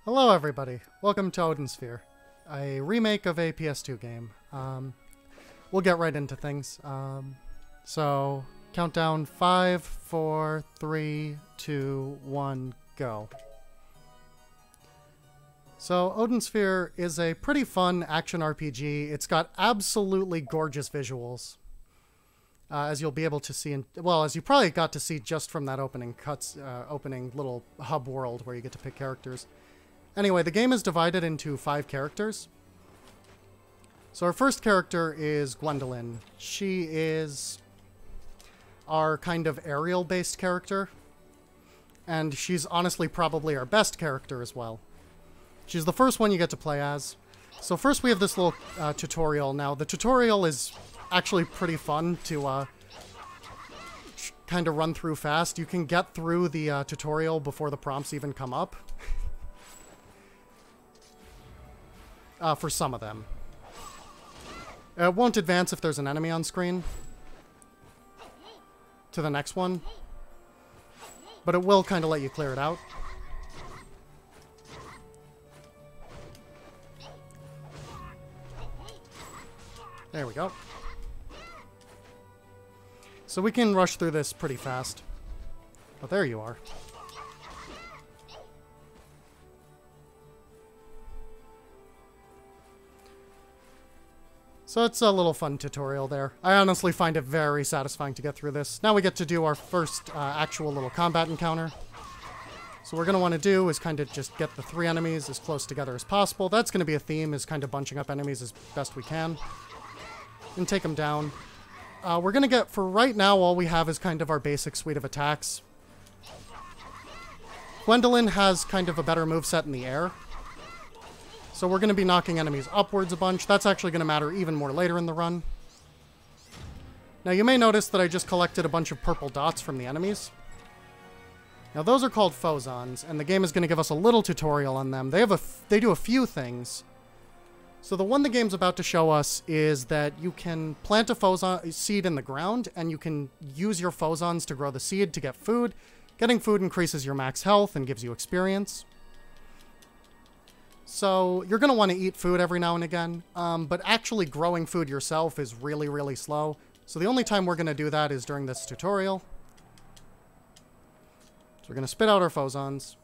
Hello everybody, welcome to Odinsphere, a remake of a PS2 game. We'll get right into things. So, countdown 5, 4, 3, 2, 1, go. So, Odinsphere is a pretty fun action RPG. It's got absolutely gorgeous visuals. As you'll be able to see, as you probably got to see just from that opening opening little hub world where you get to pick characters. Anyway, the game is divided into 5 characters. So our first character is Gwendolyn. She is our kind of aerial-based character. And she's honestly probably our best character as well. She's the first one you get to play as. So first we have this little tutorial. Now, the tutorial is actually pretty fun to kind of run through fast. You can get through the tutorial before the prompts even come up. For some of them. It won't advance if there's an enemy on screen to the next one, but it will kind of let you clear it out. There we go. So we can rush through this pretty fast. Oh, there you are. So it's a little fun tutorial there. I honestly find it very satisfying to get through this. Now we get to do our first actual little combat encounter. So what we're going to want to do is kind of just get the 3 enemies as close together as possible. That's going to be a theme, is kind of bunching up enemies as best we can. And take them down. We're going to get, for right now, all we have is kind of our basic suite of attacks. Gwendolyn has kind of a better moveset in the air. So we're going to be knocking enemies upwards a bunch. That's actually going to matter even more later in the run. Now you may notice that I just collected a bunch of purple dots from the enemies. Now those are called phosons, and the game is going to give us a little tutorial on them. They do a few things. So the one the game's about to show us is that you can plant a phoson seed in the ground, and you can use your phosons to grow the seed to get food. Getting food increases your max health and gives you experience. So you're going to want to eat food every now and again, but actually growing food yourself is really, really slow. So the only time we're going to do that is during this tutorial. So we're going to spit out our phosons.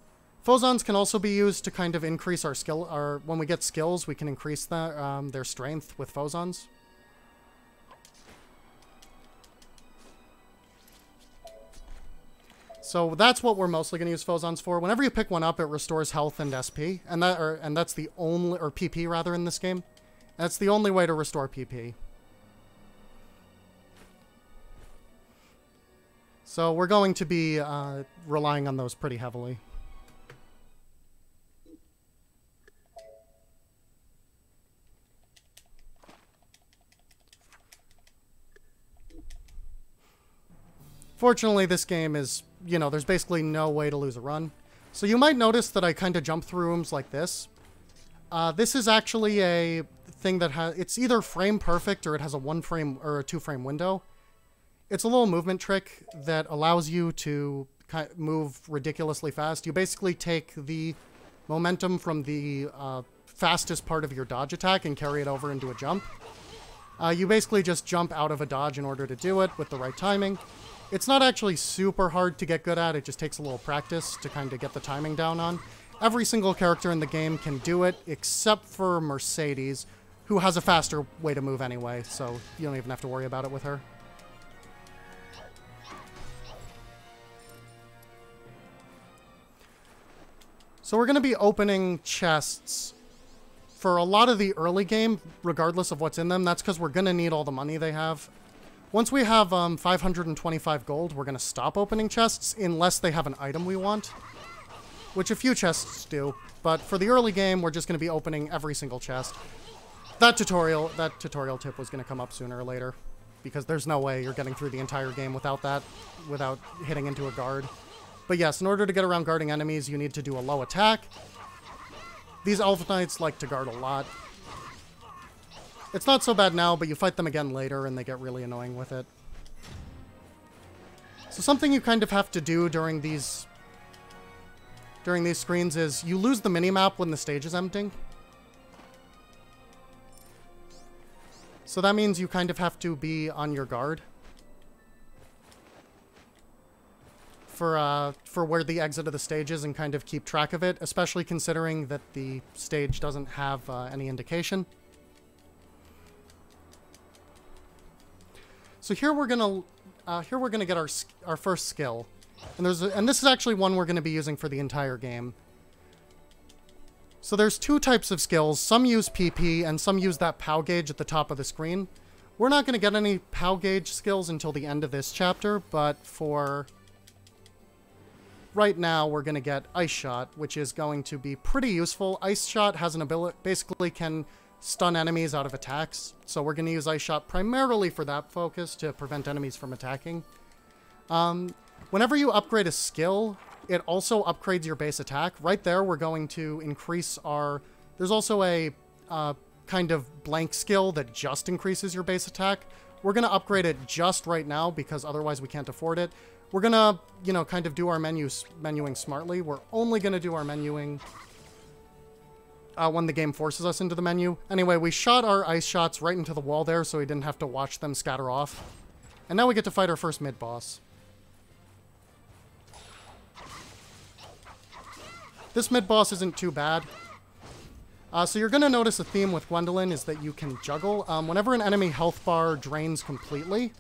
Phosons can also be used to kind of increase our skill, or when we get skills, we can increase their strength with phosons. So that's what we're mostly going to use phosons for. Whenever you pick one up, it restores health and SP, and that's the only, or PP rather, in this game. That's the only way to restore PP. So we're going to be relying on those pretty heavily. Fortunately, this game is, there's basically no way to lose a run. So you might notice that I kind of jump through rooms like this. This is actually a thing that it's either frame perfect or it has a 1-frame or a 2-frame window. It's a little movement trick that allows you to move ridiculously fast. You basically take the momentum from the fastest part of your dodge attack and carry it over into a jump. You basically just jump out of a dodge in order to do it with the right timing. It's not actually super hard to get good at, it just takes a little practice to kind of get the timing down on. Every single character in the game can do it, except for Mercedes, who has a faster way to move anyway, so you don't even have to worry about it with her. So we're going to be opening chests for a lot of the early game, regardless of what's in them. That's because we're going to need all the money they have. Once we have 525 gold, we're going to stop opening chests unless they have an item we want, which a few chests do. But for the early game, we're just going to be opening every single chest. That tutorial tip was going to come up sooner or later, because there's no way you're getting through the entire game without hitting into a guard. But yes, in order to get around guarding enemies, you need to do a low attack. These Elf Knights like to guard a lot. It's not so bad now, but you fight them again later, and they get really annoying with it. So something you kind of have to do during these during these screens is you lose the mini-map when the stage is emptying. So that means you kind of have to be on your guard for where the exit of the stage is and kind of keep track of it, especially considering that the stage doesn't have any indication. So here we're gonna get our first skill, and this is actually one we're gonna be using for the entire game. So there's two types of skills. Some use PP and some use that POW gauge at the top of the screen. We're not gonna get any POW gauge skills until the end of this chapter, but for right now we're gonna get Ice Shot, which is going to be pretty useful. Ice Shot has an ability, basically can stun enemies out of attacks. So we're going to use Ice Shot primarily for that focus to prevent enemies from attacking. Whenever you upgrade a skill, it also upgrades your base attack. Right there, we're going to increase our... There's also a kind of blank skill that just increases your base attack. We're going to upgrade it just right now because otherwise we can't afford it. We're going to, you know, kind of do our menuing smartly. We're only going to do our menuing when the game forces us into the menu. Anyway, we shot our ice shots right into the wall there, so we didn't have to watch them scatter off. And now we get to fight our first mid-boss. This mid-boss isn't too bad. So you're going to notice a theme with Gwendolyn is that you can juggle. Whenever an enemy health bar drains completely,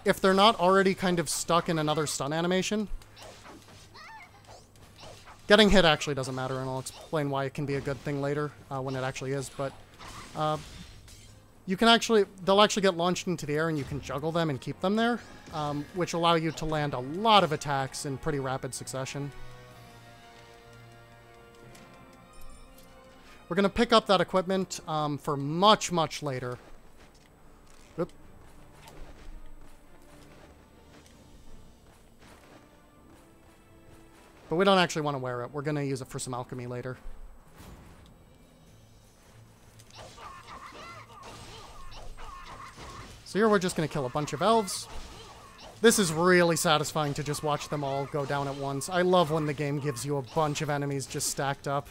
if they're not already kind of stuck in another stun animation, getting hit actually doesn't matter, and I'll explain why it can be a good thing later when it actually is, but you can actually, they'll actually get launched into the air and you can juggle them and keep them there, which allow you to land a lot of attacks in pretty rapid succession. We're going to pick up that equipment for much, much later. Oop. But we don't actually want to wear it. We're going to use it for some alchemy later. So here we're just going to kill a bunch of elves. This is really satisfying to just watch them all go down at once. I love when the game gives you a bunch of enemies just stacked up.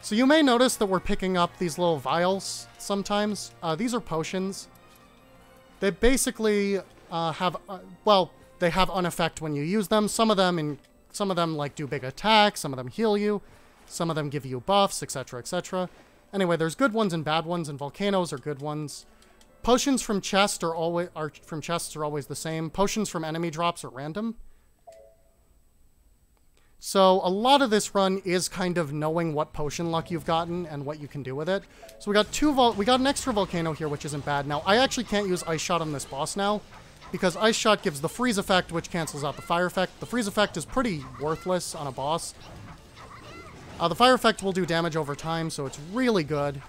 So you may notice that we're picking up these little vials sometimes. These are potions. They basically have, well, they have an effect when you use them. Some of them like do big attacks. Some of them heal you. Some of them give you buffs, etc., etc. Anyway, there's good ones and bad ones, and volcanoes are good ones. Potions from chests are always the same. Potions from enemy drops are random. So a lot of this run is kind of knowing what potion luck you've gotten and what you can do with it. So we got an extra volcano here, which isn't bad. Now, I actually can't use Ice Shot on this boss now, because Ice Shot gives the freeze effect, which cancels out the fire effect. The freeze effect is pretty worthless on a boss. The fire effect will do damage over time, so it's really good.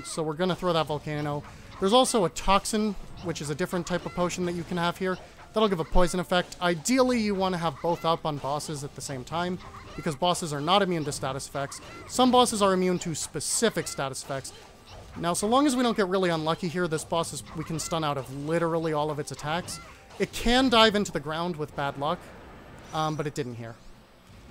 So we're going to throw that volcano. There's also a toxin, which is a different type of potion that you can have here. That'll give a poison effect. Ideally, you want to have both up on bosses at the same time, because bosses are not immune to status effects. Some bosses are immune to specific status effects. Now, so long as we don't get really unlucky here, this boss we can stun out of literally all of its attacks. It can dive into the ground with bad luck, but it didn't here.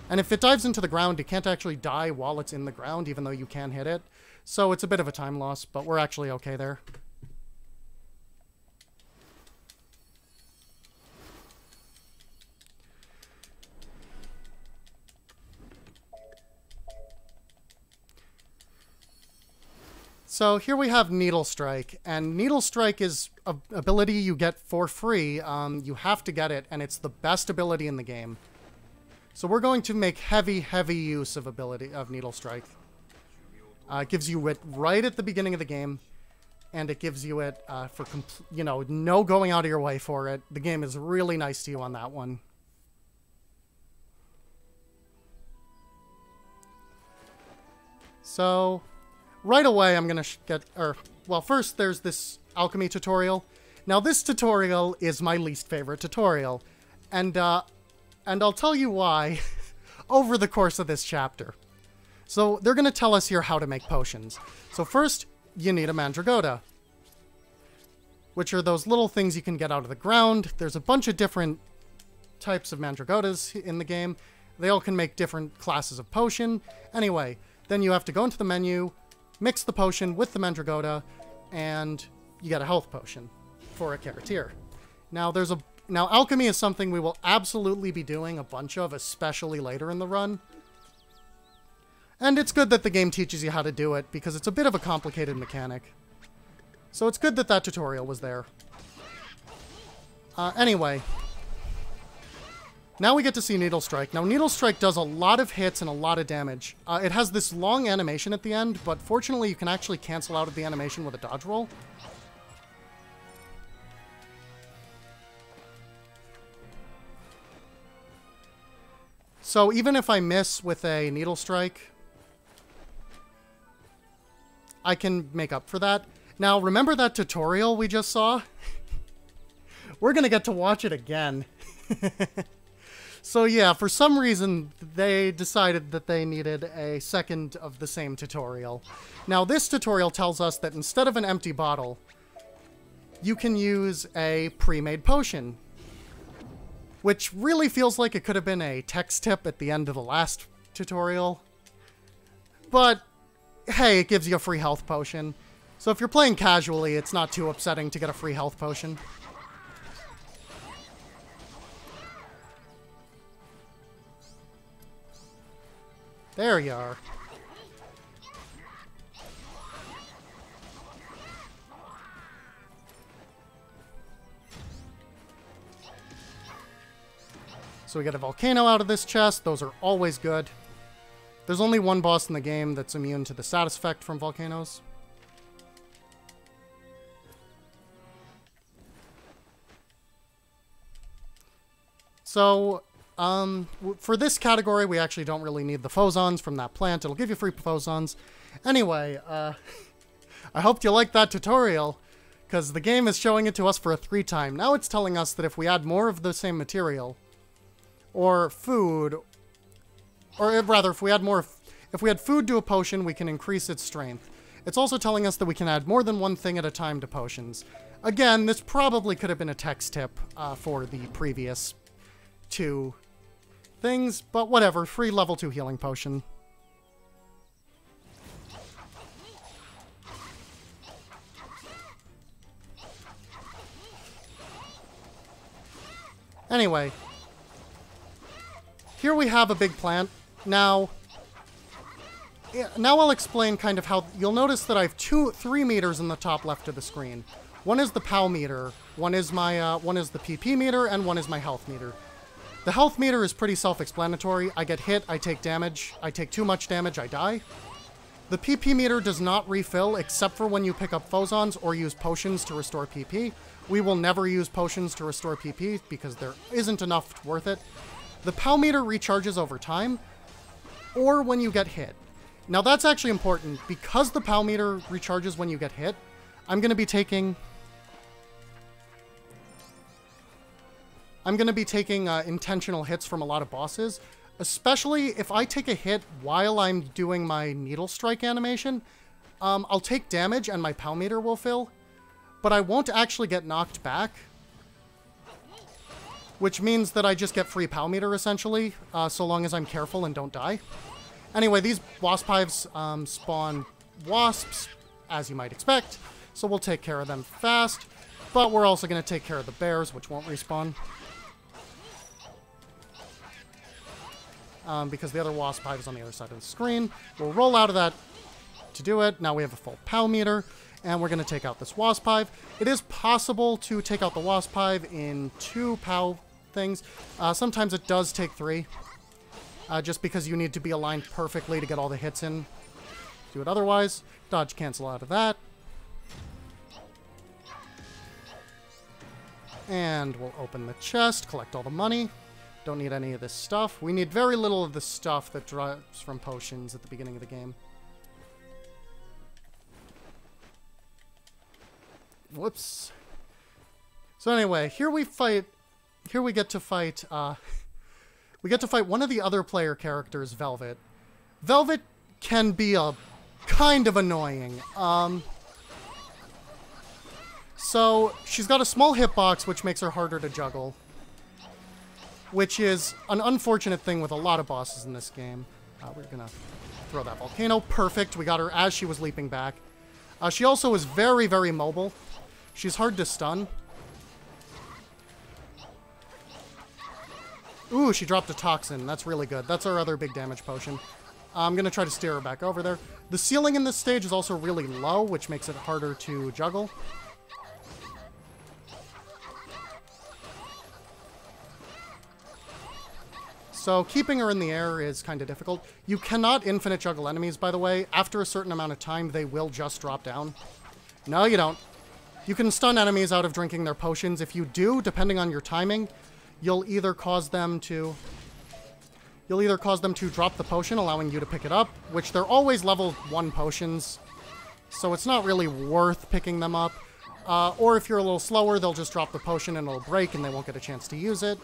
And if it dives into the ground, it can't actually die while it's in the ground, even though you can hit it. So it's a bit of a time loss, but we're actually okay there. So here we have Needle Strike, and Needle Strike is an ability you get for free. You have to get it, and it's the best ability in the game. So we're going to make heavy use of Needle Strike. It gives you it right at the beginning of the game, and it gives you it for no going out of your way for it. The game is really nice to you on that one. So right away, I'm going to well, first there's this alchemy tutorial. Now, this tutorial is my least favorite tutorial, and I'll tell you why over the course of this chapter. So they're going to tell us here how to make potions. So first, you need a mandragora. which are those little things you can get out of the ground. There's a bunch of different types of mandragotas in the game. They all can make different classes of potion. Anyway, then you have to go into the menu, mix the potion with the mandragota, and you get a health potion for a character. Now, alchemy is something we will absolutely be doing a bunch of, especially later in the run. And it's good that the game teaches you how to do it, because it's a bit of a complicated mechanic. So it's good that that tutorial was there. Anyway, now we get to see Needle Strike. Now, Needle Strike does a lot of hits and a lot of damage. It has this long animation at the end, but fortunately you can actually cancel out of the animation with a dodge roll. So even if I miss with a Needle Strike, I can make up for that. Now, remember that tutorial we just saw? We're going to get to watch it again. So yeah, for some reason, they decided that they needed a second of the same tutorial. Now, this tutorial tells us that instead of an empty bottle, you can use a pre-made potion. Which really feels like it could have been a text tip at the end of the last tutorial. But, hey, it gives you a free health potion. So if you're playing casually, it's not too upsetting to get a free health potion. There you are. So we get a volcano out of this chest. Those are always good. There's only one boss in the game that's immune to the status effect from volcanoes. So, for this category, we actually don't really need the phosons from that plant. It'll give you free phosons. Anyway, I hope you liked that tutorial, because the game is showing it to us for a 3 time. Now it's telling us that if we add more of the same material, or food, or rather, if we add food to a potion, we can increase its strength. It's also telling us that we can add more than one thing at a time to potions. Again, this probably could have been a text tip for the previous 2 things, but whatever, free level 2 healing potion. Anyway, here we have a big plant. Now I'll explain kind of how... You'll notice that I have 3 meters in the top left of the screen. One is the POW meter, one is the PP meter, and one is my health meter. The health meter is pretty self-explanatory. I get hit, I take damage. I take too much damage, I die. The PP meter does not refill except for when you pick up phosons or use potions to restore PP. We will never use potions to restore PP because there isn't enough worth it. The POW meter recharges over time or when you get hit. Now that's actually important. Because the POW meter recharges when you get hit, I'm going to be taking intentional hits from a lot of bosses, especially if I take a hit while I'm doing my Needle Strike animation. I'll take damage and my POW meter will fill, but I won't actually get knocked back, which means that I just get free POW meter, essentially, so long as I'm careful and don't die. Anyway, these wasp hives spawn wasps, as you might expect, so we'll take care of them fast, but we're also going to take care of the bears, which won't respawn. Because the other wasp hive is on the other side of the screen. We'll roll out of that to do it. Now we have a full POW meter, and we're going to take out this wasp hive. It is possible to take out the wasp hive in 2 POW things. Sometimes it does take 3, just because you need to be aligned perfectly to get all the hits in. Do it otherwise. Dodge cancel out of that. And we'll open the chest, collect all the money. Don't need any of this stuff. We need very little of the stuff that drops from potions at the beginning of the game. Whoops. So anyway, here we get to fight one of the other player characters, Velvet. Velvet can be a kind of annoying. So, she's got a small hitbox, which makes her harder to juggle. Which is an unfortunate thing with a lot of bosses in this game. We're gonna throw that volcano. Perfect. We got her as she was leaping back. She also is very, very mobile. She's hard to stun. Ooh, she dropped a toxin. That's really good. That's our other big damage potion. I'm going to try to steer her back over there. The ceiling in this stage is also really low, which makes it harder to juggle. So keeping her in the air is kind of difficult. You cannot infinite juggle enemies, by the way. After a certain amount of time, they will just drop down. No, you don't. You can stun enemies out of drinking their potions. If you do, depending on your timing, you'll either cause them to drop the potion, allowing you to pick it up, which they're always level 1 potions, so it's not really worth picking them up. Or if you're a little slower, they'll just drop the potion and it'll break and they won't get a chance to use it.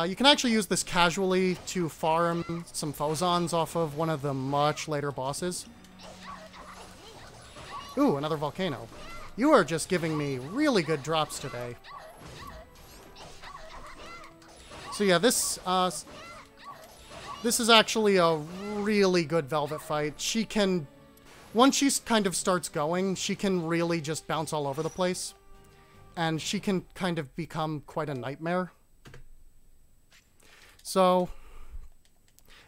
You can actually use this casually to farm some Phozons off of one of the much later bosses. Ooh, another volcano. You are just giving me really good drops today. So yeah, this is actually a really good Velvet fight. She can, once she kind of starts going, she can really just bounce all over the place. And she can kind of become quite a nightmare. So,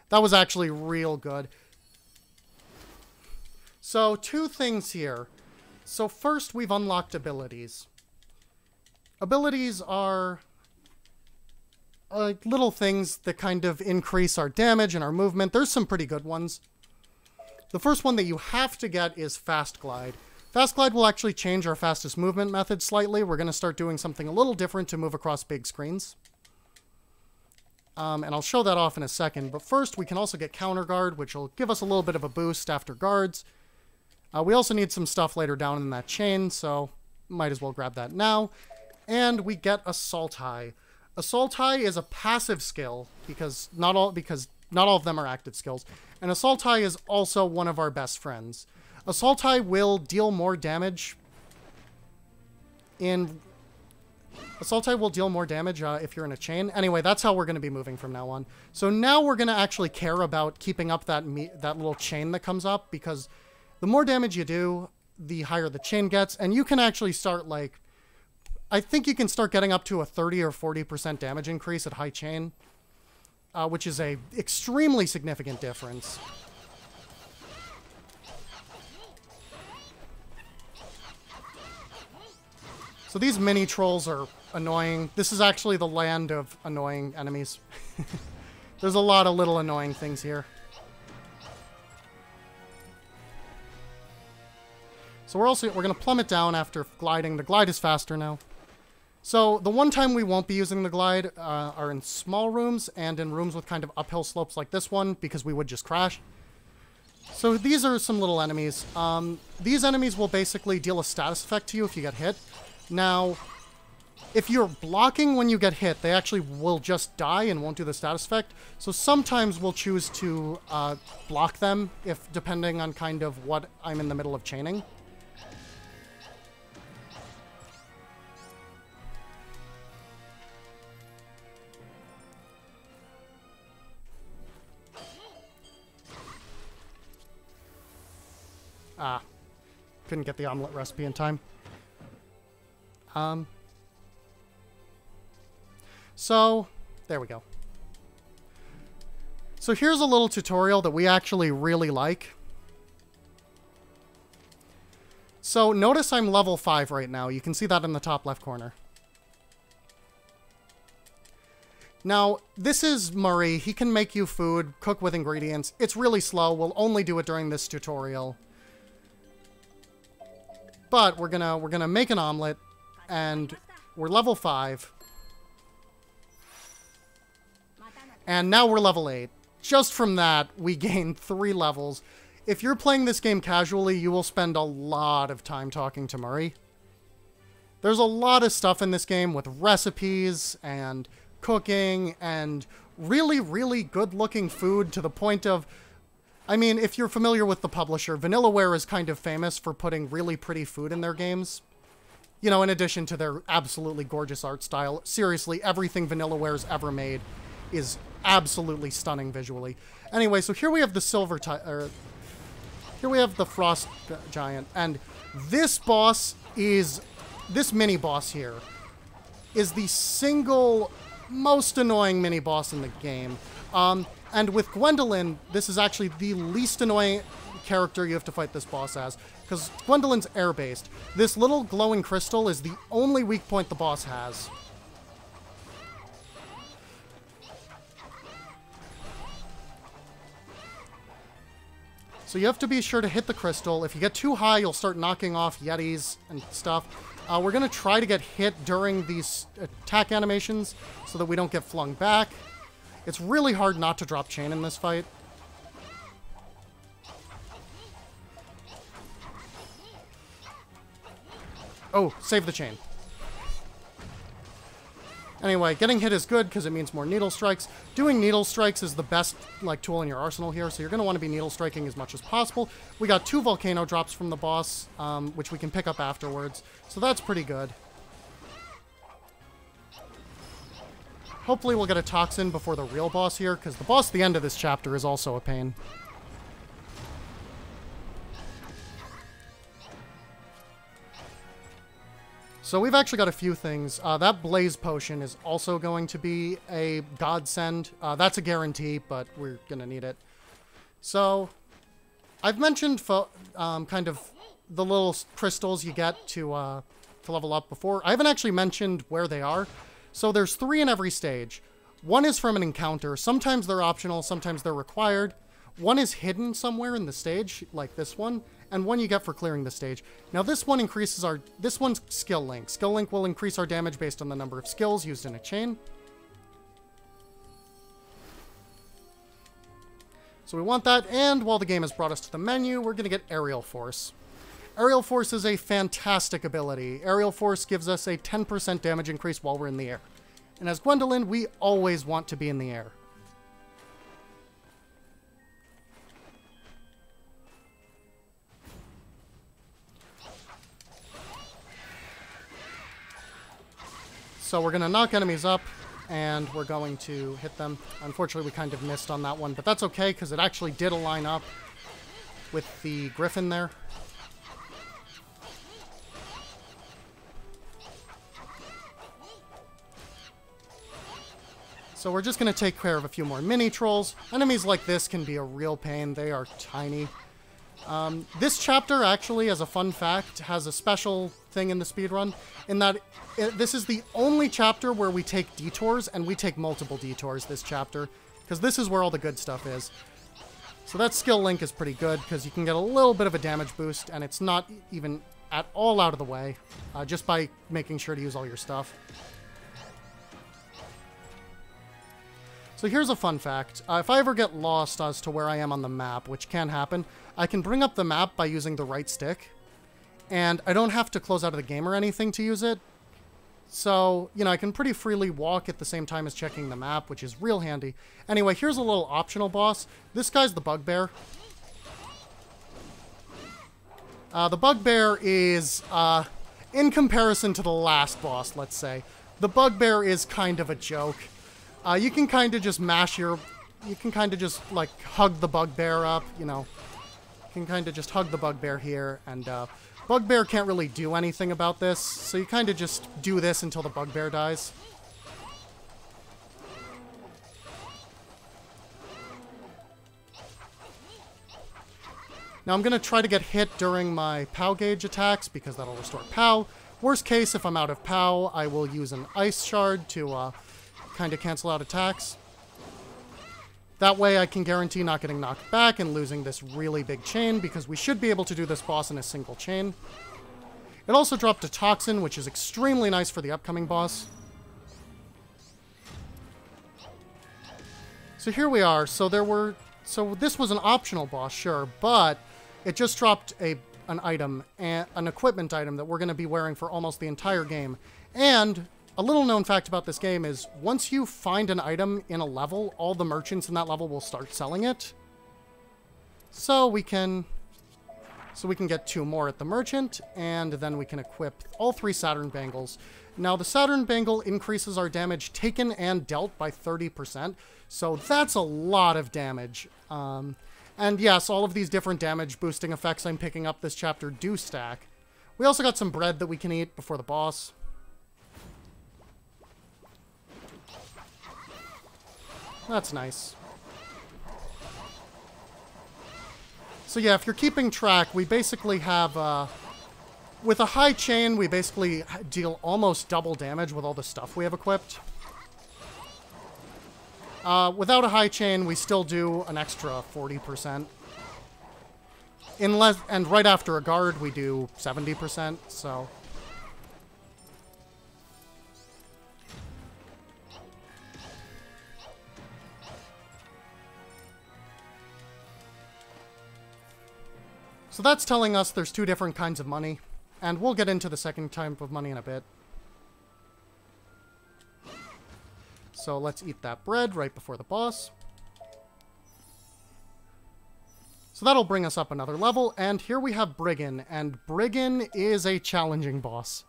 that was actually real good. So, 2 things here. So first, we've unlocked abilities. Abilities are little things that kind of increase our damage and our movement. There's some pretty good ones. The first one that you have to get is Fast Glide. Fast Glide will actually change our fastest movement method slightly. We're going to start doing something a little different to move across big screens. And I'll show that off in a second. But first, we can also get Counter Guard, which will give us a little bit of a boost after guards. We also need some stuff later down in that chain, so might as well grab that now. And we get Assault Eye. Assault Eye is a passive skill, because not all of them are active skills. And Assault Eye is also one of our best friends. Assault Eye will deal more damage if you're in a chain. Anyway, that's how we're going to be moving from now on. So now we're going to actually care about keeping up that little chain that comes up, because the more damage you do, the higher the chain gets. And you can actually start, like, I think you can start getting up to a 30 or 40% damage increase at high chain, which is a extremely significant difference. So these mini trolls are annoying. This is actually the land of annoying enemies. There's a lot of little annoying things here. So we're going to plummet down after gliding. The glide is faster now. So the one time we won't be using the glide are in small rooms and in rooms with kind of uphill slopes like this one, because we would just crash. So these are some little enemies. These enemies will basically deal a status effect to you if you get hit. Now, if you're blocking when you get hit, they actually will just die and won't do the status effect. So sometimes we'll choose to block them, depending on kind of what I'm in the middle of chaining. Couldn't get the omelet recipe in time. So, there we go. So here's a little tutorial that we actually really like. So notice I'm level 5 right now. You can see that in the top left corner. Now, this is Murray. He can make you food, cook with ingredients. It's really slow. We'll only do it during this tutorial. But we're gonna make an omelet, and we're level 5. And now we're level 8. Just from that, we gained 3 levels. If you're playing this game casually, you will spend a lot of time talking to Murray. There's a lot of stuff in this game with recipes and cooking and really, really good-looking food, to the point of, I mean, if you're familiar with the publisher, Vanillaware is kind of famous for putting really pretty food in their games. You know, in addition to their absolutely gorgeous art style. Seriously, everything Vanillaware's ever made is absolutely stunning visually. Anyway, so here we have the here we have the Frost Giant, and this boss is, this mini-boss here, is the single most annoying mini-boss in the game. And with Gwendolyn, this is actually the least annoying character you have to fight this boss as, because Gwendolyn's air-based. This little glowing crystal is the only weak point the boss has. So you have to be sure to hit the crystal. If you get too high, you'll start knocking off Yetis and stuff. We're going to try to get hit during these attack animations so that we don't get flung back. It's really hard not to drop chain in this fight. Oh, save the chain. Anyway, getting hit is good because it means more needle strikes. Doing needle strikes is the best tool in your arsenal here, so you're going to want to be needle striking as much as possible. We got 2 volcano drops from the boss, which we can pick up afterwards, so that's pretty good. Hopefully we'll get a toxin before the real boss here, because the boss at the end of this chapter is also a pain. So we've actually got a few things. That Blaze Potion is also going to be a godsend. That's a guarantee, but we're going to need it. So I've mentioned kind of the little crystals you get to level up before. I haven't actually mentioned where they are. So there's 3 in every stage. 1 is from an encounter. Sometimes they're optional, sometimes they're required. 1 is hidden somewhere in the stage, like this one. And 1 you get for clearing the stage. Now this one increases this one's Skill Link. Skill Link will increase our damage based on the number of skills used in a chain. So we want that, and while the game has brought us to the menu, we're going to get Aerial Force. Aerial Force is a fantastic ability. Aerial Force gives us a 10% damage increase while we're in the air. And as Gwendolyn, we always want to be in the air. So we're going to knock enemies up, and we're going to hit them. Unfortunately, we kind of missed on that one, but that's okay, because it actually did align up with the Griffin there. So we're just going to take care of a few more mini-trolls. Enemies like this can be a real pain. They are tiny. This chapter, actually, as a fun fact, has a special thing in the speedrun, in that this is the only chapter where we take detours, and we take multiple detours this chapter, because this is where all the good stuff is. So that skill link is pretty good, because you can get a little bit of a damage boost, and it's not even at all out of the way, just by making sure to use all your stuff. So here's a fun fact. If I ever get lost as to where I am on the map, which can happen, I can bring up the map by using the right stick. And I don't have to close out of the game or anything to use it. So, you know, I can pretty freely walk at the same time as checking the map, which is real handy. Anyway, here's a little optional boss. This guy's the Bugbear. The Bugbear is, in comparison to the last boss, let's say, the Bugbear is kind of a joke. You can kind of just you can kind of just, like, hug the Bugbear up, you know. You can kind of just hug the Bugbear here, and, Bugbear can't really do anything about this, so you kind of just do this until the Bugbear dies. Now I'm going to try to get hit during my POW gauge attacks, because that'll restore POW. Worst case, if I'm out of POW, I will use an Ice Shard to, kind of cancel out attacks. That way I can guarantee not getting knocked back and losing this really big chain, because we should be able to do this boss in a single chain. It also dropped a Toxin, which is extremely nice for the upcoming boss. So here we are. So this was an optional boss, sure, but it just dropped an item, an equipment item that we're going to be wearing for almost the entire game. And a little known fact about this game is once you find an item in a level, all the merchants in that level will start selling it. So we can So we can get 2 more at the merchant, and then we can equip all 3 Saturn Bangles. Now, the Saturn Bangle increases our damage taken and dealt by 30%, so that's a lot of damage. And yes, all of these different damage boosting effects I'm picking up this chapter do stack. We also got some bread that we can eat before the boss. That's nice. So yeah, if you're keeping track, we basically have, with a high chain, we basically deal almost double damage with all the stuff we have equipped. Without a high chain, we still do an extra 40%. And right after a guard, we do 70%, so... So that's telling us there's 2 different kinds of money, and we'll get into the second type of money in a bit. So let's eat that bread right before the boss. So that'll bring us up another level, and here we have Brigand, and Brigand is a challenging boss.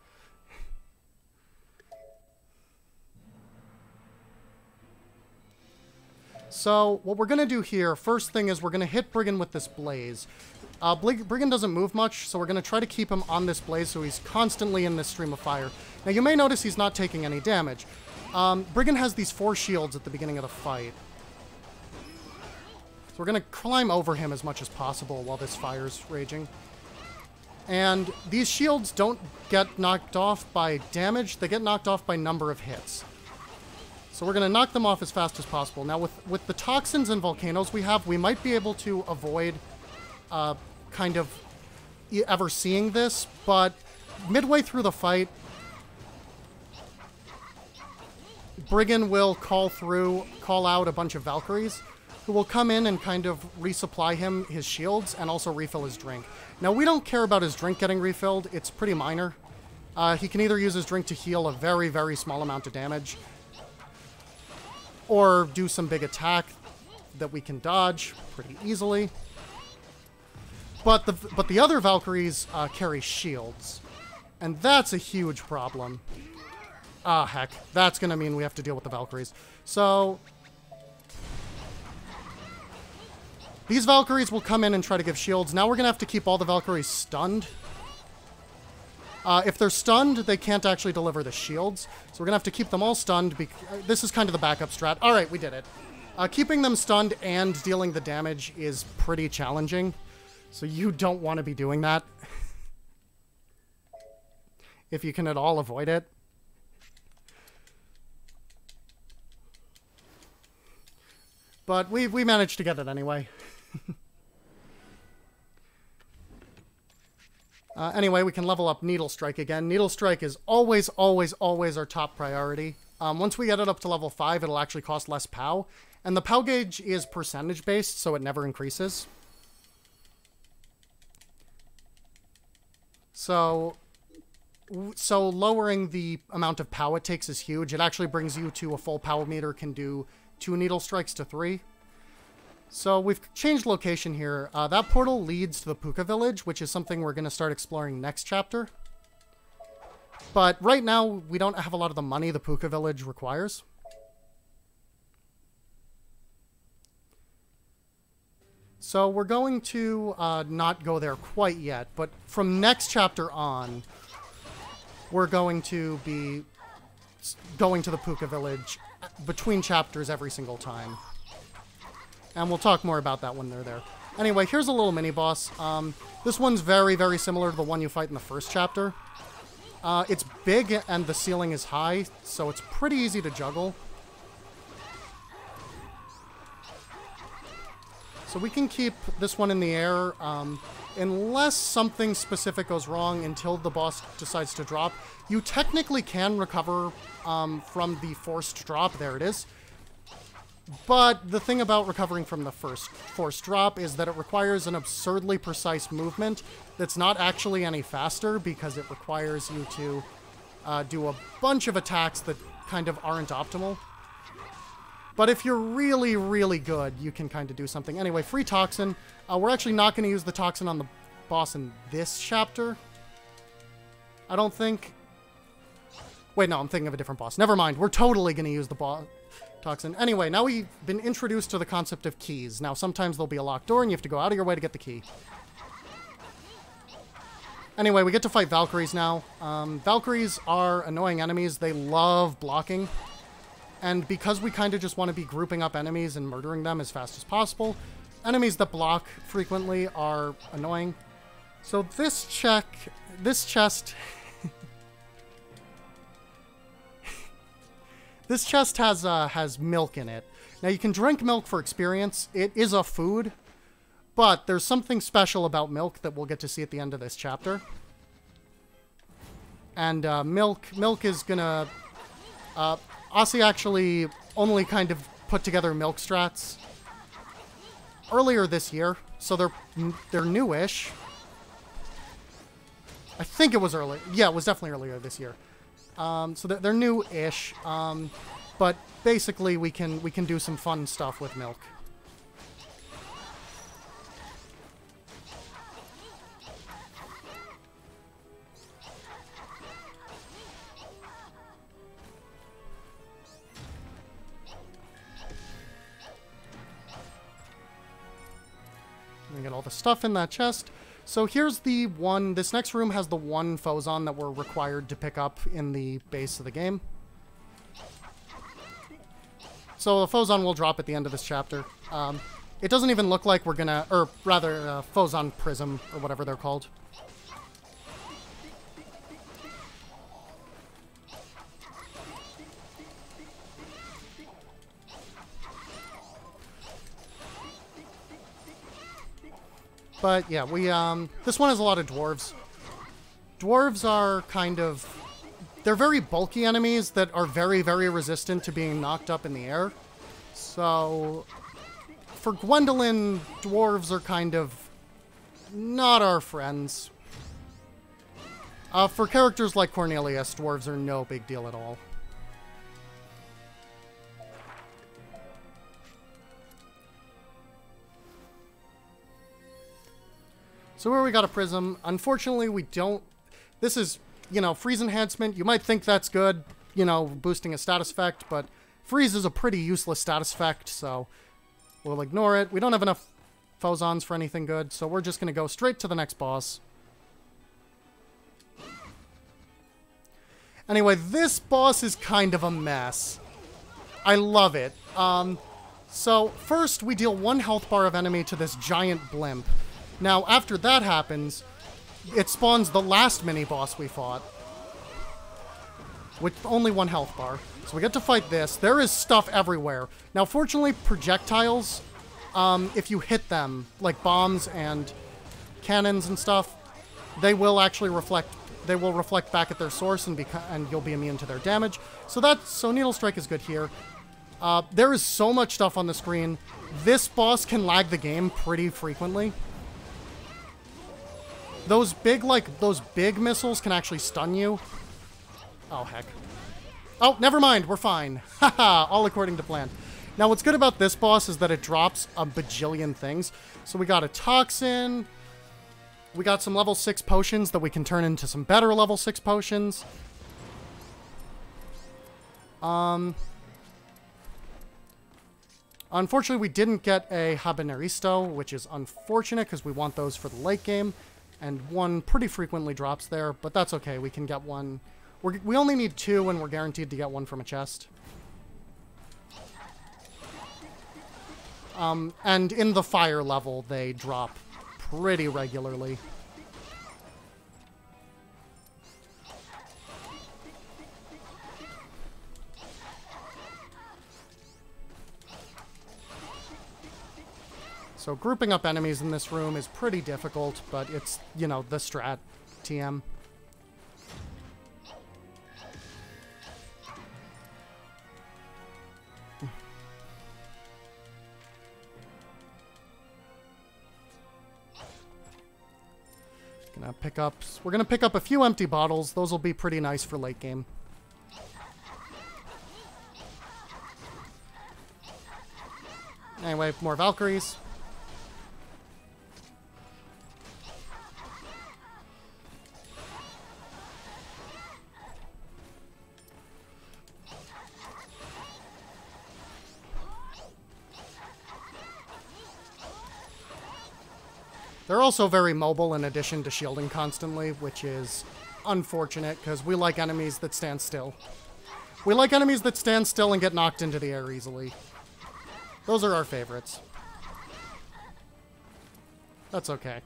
So what we're going to do here, first thing is we're going to hit Brigand with this blaze. Brigand doesn't move much, so we're going to try to keep him on this blaze so he's constantly in this stream of fire. Now you may notice he's not taking any damage. Brigand has these 4 shields at the beginning of the fight. So we're going to climb over him as much as possible while this fire's raging. And these shields don't get knocked off by damage, they get knocked off by number of hits. So we're going to knock them off as fast as possible. Now with the toxins and volcanoes we have, we might be able to avoid kind of ever seeing this, but midway through the fight, Brigand will call out a bunch of Valkyries who will come in and kind of resupply him his shields and also refill his drink. Now, we don't care about his drink getting refilled. It's pretty minor. He can either use his drink to heal a very, very small amount of damage or do some big attack that we can dodge pretty easily. But the other Valkyries carry shields, and that's a huge problem. Ah, heck. That's going to mean we have to deal with the Valkyries. So, these Valkyries will come in and try to give shields. Now we're going to have to keep all the Valkyries stunned. If they're stunned, they can't actually deliver the shields. So we're going to have to keep them all stunned. This is kind of the backup strat. Alright, we did it. Keeping them stunned and dealing the damage is pretty challenging. So you don't want to be doing that. If you can at all avoid it. But we managed to get it anyway. Anyway, we can level up Needle Strike again. Needle Strike is always, always, always our top priority. Once we get it up to level 5, it'll actually cost less POW. And the POW gauge is percentage-based, so it never increases. So lowering the amount of POW it takes is huge. It actually brings you to a full POW meter can do 2 Needle Strikes to 3. So we've changed location here. That portal leads to the Puka Village, which is something we're going to start exploring next chapter. But right now, we don't have a lot of the money the Puka Village requires. So we're going to not go there quite yet, but from next chapter on, we're going to be going to the Puka Village between chapters every single time. And we'll talk more about that when they're there. Anyway, here's a little mini-boss. This one's very, very similar to the one you fight in the first chapter. It's big and the ceiling is high, so it's pretty easy to juggle. So we can keep this one in the air, unless something specific goes wrong until the boss decides to drop. You technically can recover from the forced drop. There it is. But the thing about recovering from the first forced drop is that it requires an absurdly precise movement that's not actually any faster because it requires you to do a bunch of attacks that kind of aren't optimal. But if you're really, really good, you can kind of do something. Anyway, free toxin. We're actually not going to use the toxin on boss in this chapter. I don't think... Wait, no, I'm thinking of a different boss. Never mind. We're totally going to use the boss toxin. Anyway, now we've been introduced to the concept of keys. Now, sometimes there'll be a locked door, and you have to go out of your way to get the key. Anyway, we get to fight Valkyries now. Valkyries are annoying enemies. They love blocking. And because we kind of just want to be grouping up enemies and murdering them as fast as possible, enemies that block frequently are annoying. So this chest... This chest has milk in it. Now, you can drink milk for experience. It is a food, but there's something special about milk that we'll get to see at the end of this chapter. And milk is gonna... Aussie actually only kind of put together milk strats earlier this year, so they're newish. I think it was early. Yeah, it was definitely earlier this year. So they're new-ish, but basically we can do some fun stuff with milk. We get all the stuff in that chest. So here's the one, this next room has the one Phozon that we're required to pick up in the base of the game. So the Phozon will drop at the end of this chapter. It doesn't even look like we're gonna, or rather, Phozon Prism, or whatever they're called. But yeah, this one has a lot of dwarves. Dwarves are kind of... They're very bulky enemies that are very, very resistant to being knocked up in the air. So, for Gwendolyn, dwarves are kind of not our friends. For characters like Cornelius, dwarves are no big deal at all. So here we got a prism. Unfortunately, we don't... This is, you know, freeze enhancement. You might think that's good, you know, boosting a status effect, but freeze is a pretty useless status effect, so we'll ignore it. We don't have enough Phozons for anything good, so we're just going to go straight to the next boss. Anyway, this boss is kind of a mess. I love it. So first, we deal 1 health bar of enemy to this giant blimp. Now, after that happens, it spawns the last mini-boss we fought, with only 1 health bar. So we get to fight this. There is stuff everywhere. Now, fortunately, projectiles, if you hit them, like bombs and cannons and stuff, they will actually reflect. They will reflect back at their source, and you'll be immune to their damage. So Needle Strike is good here. There is so much stuff on the screen. This boss can lag the game pretty frequently. Those big missiles can actually stun you. Oh, heck. Oh, never mind. We're fine. Haha, all according to plan. Now, what's good about this boss is that it drops a bajillion things. So we got a toxin. We got some level 6 potions that we can turn into some better level 6 potions. Unfortunately, we didn't get a Habaneristo, which is unfortunate because we want those for the late game. And 1 pretty frequently drops there, but that's okay. We can get 1. We only need 2, and we're guaranteed to get 1 from a chest. And in the fire level, they drop pretty regularly. So grouping up enemies in this room is pretty difficult, but it's, you know, the strat TM. We're gonna pick up a few empty bottles. Those will be pretty nice for late game. Anyway, more Valkyries. They're also very mobile in addition to shielding constantly, which is unfortunate because we like enemies that stand still. We like enemies that stand still and get knocked into the air easily. Those are our favorites. That's okay.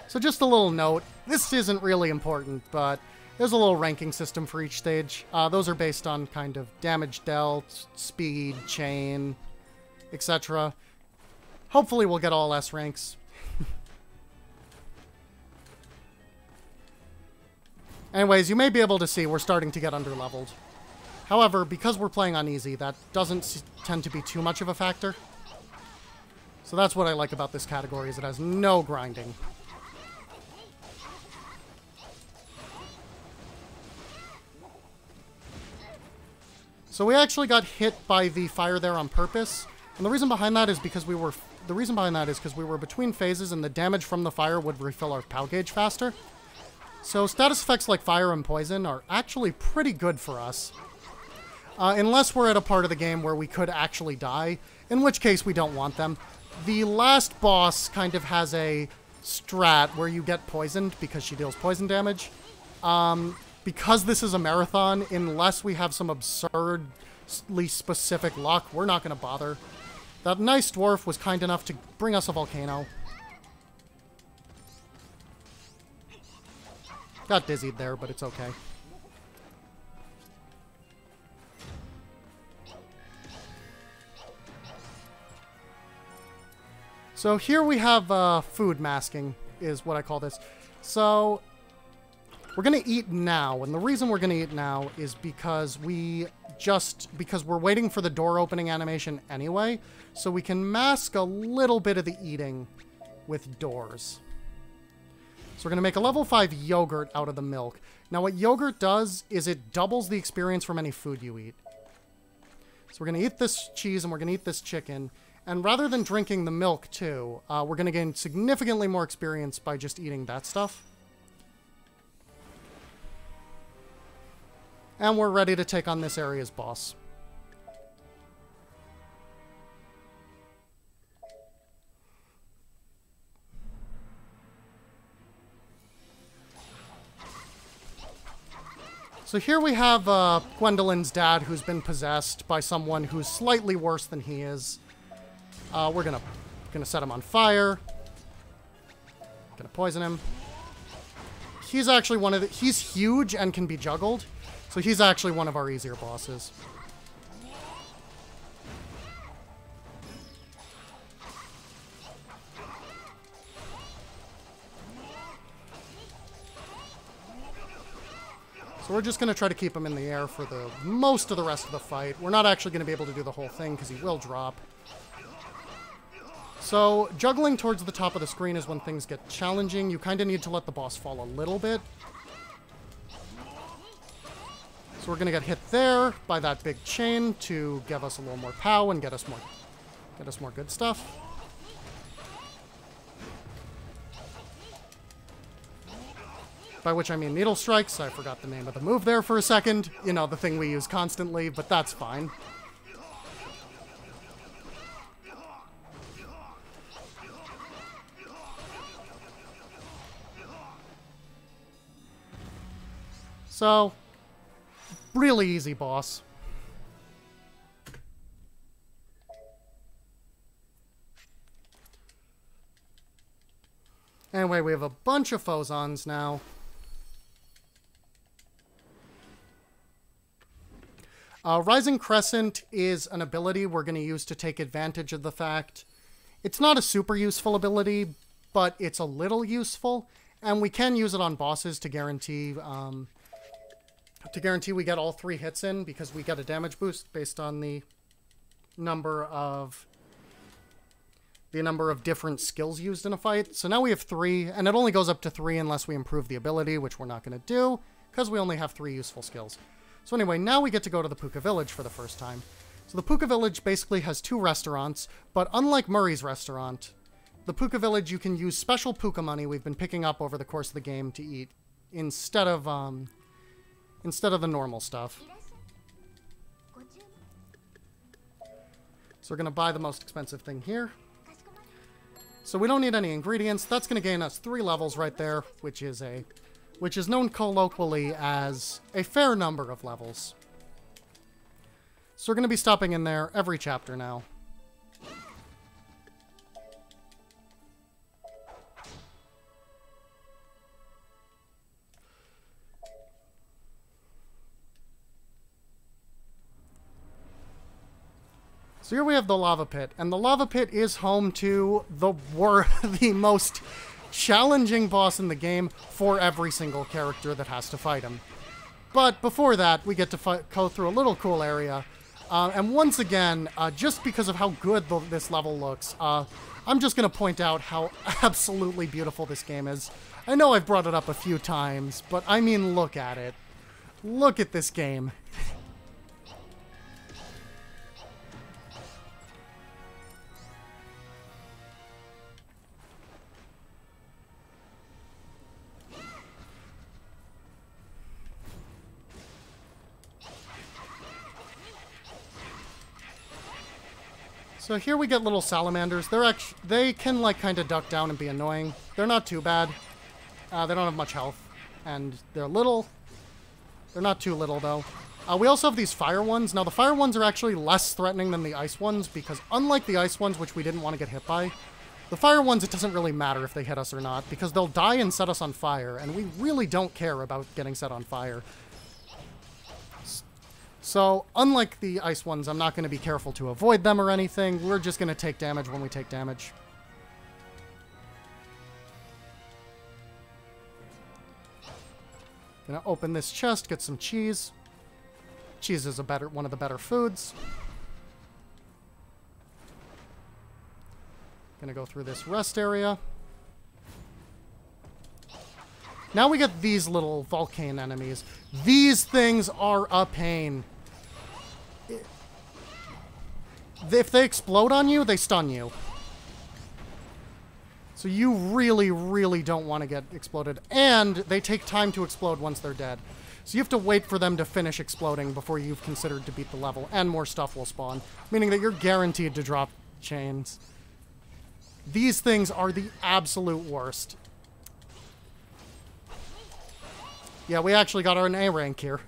So just a little note, this isn't really important, but there's a little ranking system for each stage. Those are based on kind of damage dealt, speed, chain, etc. Hopefully we'll get all S ranks. Anyways, you may be able to see we're starting to get underleveled. However, because we're playing on easy, that doesn't tend to be too much of a factor. So that's what I like about this category, is it has no grinding. So we actually got hit by the fire there on purpose, and the reason behind that is because we were between phases, and the damage from the fire would refill our POW gauge faster. So status effects like fire and poison are actually pretty good for us, unless we're at a part of the game where we could actually die, in which case we don't want them. The last boss kind of has a strat where you get poisoned because she deals poison damage. Because this is a marathon, unless we have some absurdly specific luck, we're not going to bother. That nice dwarf was kind enough to bring us a volcano. Got dizzied there, but it's okay. So here we have food masking, is what I call this. So we're going to eat now, and the reason we're going to eat now is because because we're waiting for the door opening animation anyway, so we can mask a little bit of the eating with doors. So we're going to make a level 5 yogurt out of the milk. Now what yogurt does is it doubles the experience from any food you eat. So we're going to eat this cheese and we're going to eat this chicken, and rather than drinking the milk too, we're going to gain significantly more experience by just eating that stuff. And we're ready to take on this area's boss. So here we have Gwendolyn's dad, who's been possessed by someone who's slightly worse than he is. We're gonna set him on fire. Gonna poison him. He's actually he's huge and can be juggled. So he's actually one of our easier bosses. So we're just going to try to keep him in the air for the most of the rest of the fight. We're not actually going to be able to do the whole thing because he will drop. So juggling towards the top of the screen is when things get challenging. You kind of need to let the boss fall a little bit. So we're going to get hit there by that big chain to give us a little more POW and get us more good stuff. By which I mean needle strikes. I forgot the name of the move there for a second. You know, the thing we use constantly, but that's fine. So, really easy boss. Anyway, we have a bunch of Phozons now. Rising Crescent is an ability we're going to use to take advantage of the fact it's not a super useful ability, but it's a little useful, and we can use it on bosses to guarantee we get all 3 hits in, because we get a damage boost based on the number of different skills used in a fight. So now we have 3, and it only goes up to 3 unless we improve the ability, which we're not going to do, because we only have 3 useful skills. So anyway, now we get to go to the Puka Village for the first time. So the Puka Village basically has 2 restaurants, but unlike Murray's restaurant, the Puka Village, you can use special Puka money we've been picking up over the course of the game to eat instead of the normal stuff. So we're going to buy the most expensive thing here. So we don't need any ingredients. That's going to gain us 3 levels right there, which is known colloquially as a fair number of levels. So we're going to be stopping in there every chapter now. So here we have the lava pit, and the lava pit is home to the most challenging boss in the game for every single character that has to fight him. But before that, we get to go through a little cool area, and once again, just because of how good this level looks, I'm just going to point out how absolutely beautiful this game is. I know I've brought it up a few times, but I mean, look at it. Look at this game. So here we get little salamanders. They can like kind of duck down and be annoying. They're not too bad. They don't have much health, and they're little. They're not too little though. We also have these fire ones. Now the fire ones are actually less threatening than the ice ones because unlike the ice ones, which we didn't want to get hit by, the fire ones, it doesn't really matter if they hit us or not because they'll die and set us on fire, and we really don't care about getting set on fire. So, unlike the ice ones, I'm not going to be careful to avoid them or anything. We're just going to take damage when we take damage. Gonna open this chest, get some cheese. Cheese is one of the better foods. Gonna go through this rest area. Now we get these little volcano enemies. These things are a pain. If they explode on you, they stun you. So you really, really don't want to get exploded. And they take time to explode once they're dead. So you have to wait for them to finish exploding before you've considered to beat the level. And more stuff will spawn. Meaning that you're guaranteed to drop chains. These things are the absolute worst. Yeah, we actually got our A rank here.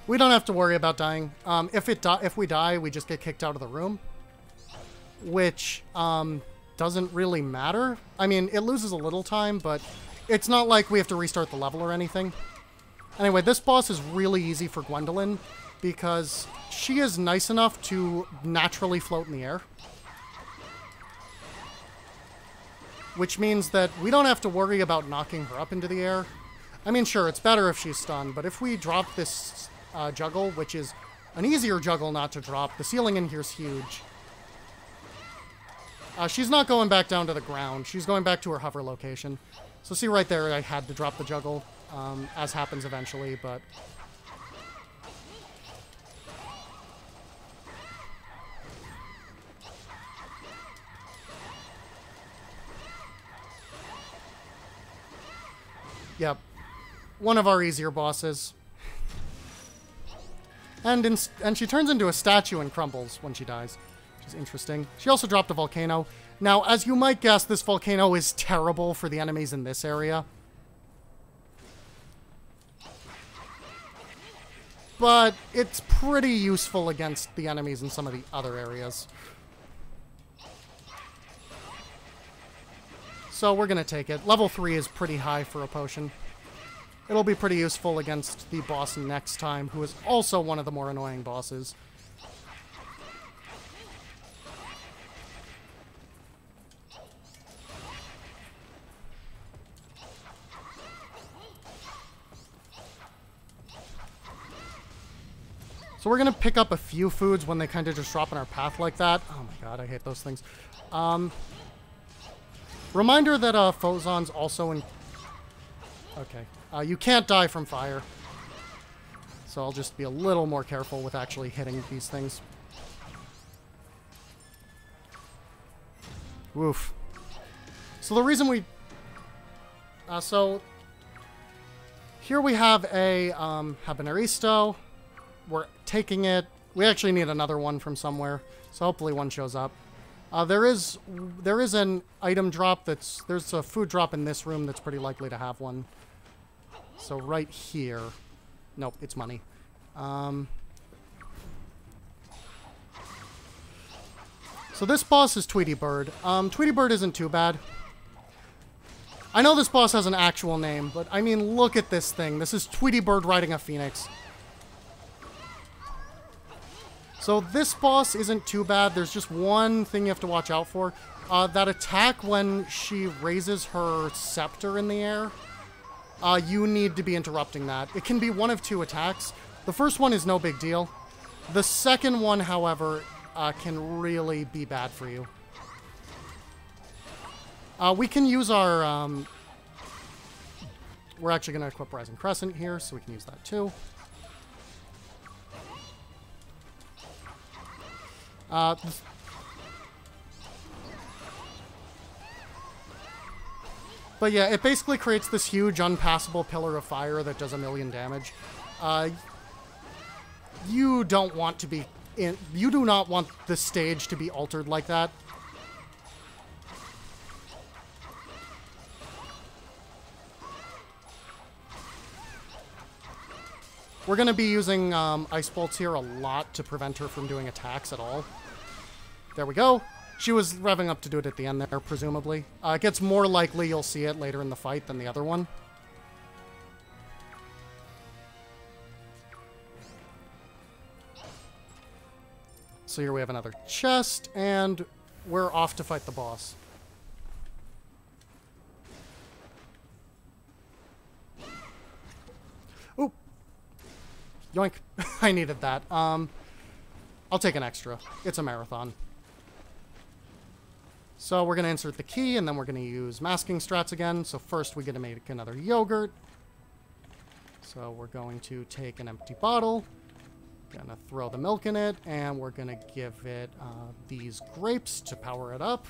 We don't have to worry about dying. If we die, we just get kicked out of the room. Which doesn't really matter. I mean, it loses a little time, but it's not like we have to restart the level or anything. Anyway, this boss is really easy for Gwendolyn because she is nice enough to naturally float in the air. Which means that we don't have to worry about knocking her up into the air. I mean, sure, it's better if she's stunned, but if we drop this juggle, which is an easier juggle not to drop, the ceiling in here is huge. She's not going back down to the ground. She's going back to her hover location. So see right there, I had to drop the juggle, as happens eventually, but... Yep. One of our easier bosses. And she turns into a statue and crumbles when she dies, which is interesting. She also dropped a volcano. Now, as you might guess, this volcano is terrible for the enemies in this area. But it's pretty useful against the enemies in some of the other areas. So we're going to take it. Level 3 is pretty high for a potion. It'll be pretty useful against the boss next time, who is also one of the more annoying bosses. So we're going to pick up a few foods when they kind of just drop in our path like that. Oh my god, I hate those things. Reminder that Phozon's also in... Okay. You can't die from fire. So I'll just be a little more careful with actually hitting these things. Woof. So the reason we... so... Here we have a Habaneristo. we're taking it. We actually need another one from somewhere, so hopefully one shows up. There is an item drop there's a food drop in this room that's pretty likely to have one. So right here. Nope, it's money. So this boss is Tweety Bird. Tweety Bird isn't too bad. I know this boss has an actual name, but I mean, look at this thing. This is Tweety Bird riding a phoenix. So this boss isn't too bad. There's just one thing you have to watch out for. That attack when she raises her scepter in the air. You need to be interrupting that. It can be one of two attacks. The first one is no big deal. The second one, however, can really be bad for you. We can use our... we're actually going to equip Rising Crescent here, so we can use that too. But yeah, it basically creates this huge unpassable pillar of fire that does 1,000,000 damage. You don't want to be in... You do not want the stage to be altered like that. We're going to be using Ice Bolts here a lot to prevent her from doing attacks at all. There we go. She was revving up to do it at the end there, presumably. It gets more likely you'll see it later in the fight than the other one. So here we have another chest, and we're off to fight the boss. Oop. Yoink. I needed that. I'll take an extra. It's a marathon. So we're going to insert the key, and then we're going to use masking strats again. So first we're going to make another yogurt. So we're going to take an empty bottle, going to throw the milk in it, and we're going to give it these grapes to power it up.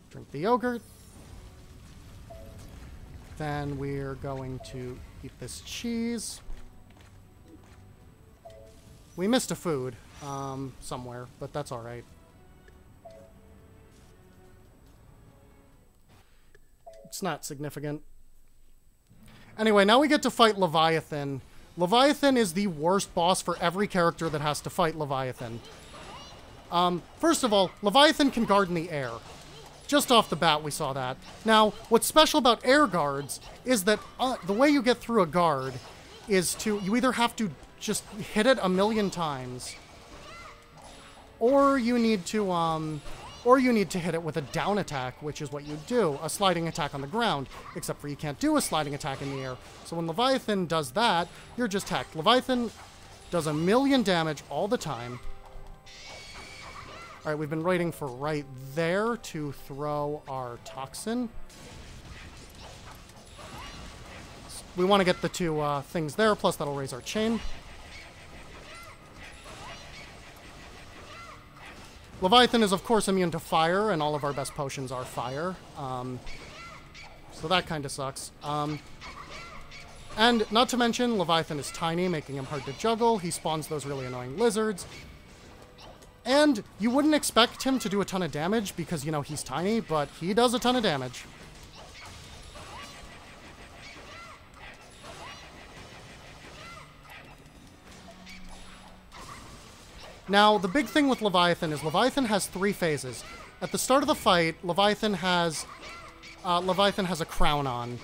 Drink the yogurt. Then we're going to eat this cheese. We missed a food somewhere, but that's all right. It's not significant. Anyway, now we get to fight Leviathan. Leviathan is the worst boss for every character that has to fight Leviathan. First of all, Leviathan can guard in the air. Just off the bat, we saw that. Now, what's special about air guards is that the way you get through a guard is to... You either have to just hit it 1,000,000 times, or you need to hit it with a down attack, which is what you do, a sliding attack on the ground, except for you can't do a sliding attack in the air. So when Leviathan does that, you're just hacked. Leviathan does 1,000,000 damage all the time. All right, we've been waiting for right there to throw our toxin. We want to get the two things there, plus that'll raise our chain. Leviathan is, of course, immune to fire, and all of our best potions are fire. So that kind of sucks. And not to mention, Leviathan is tiny, making him hard to juggle. He spawns those really annoying lizards. And you wouldn't expect him to do a ton of damage because, you know, he's tiny, but he does a ton of damage. Now, the big thing with Leviathan is Leviathan has 3 phases. At the start of the fight, Leviathan has a crown on.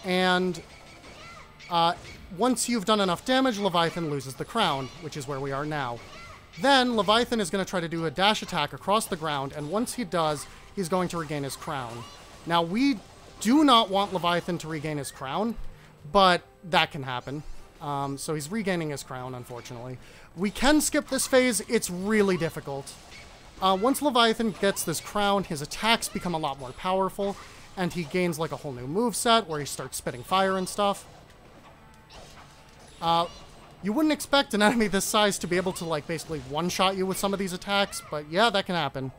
And once you've done enough damage, Leviathan loses the crown, which is where we are now. Then, Leviathan is going to try to do a dash attack across the ground, and once he does, he's going to regain his crown. Now, we do not want Leviathan to regain his crown, but that can happen. So he's regaining his crown, unfortunately. We can skip this phase. It's really difficult. Once Leviathan gets this crown, his attacks become a lot more powerful, and he gains like a whole new moveset where he starts spitting fire and stuff. You wouldn't expect an enemy this size to be able to like basically one-shot you with some of these attacks, but yeah, that can happen.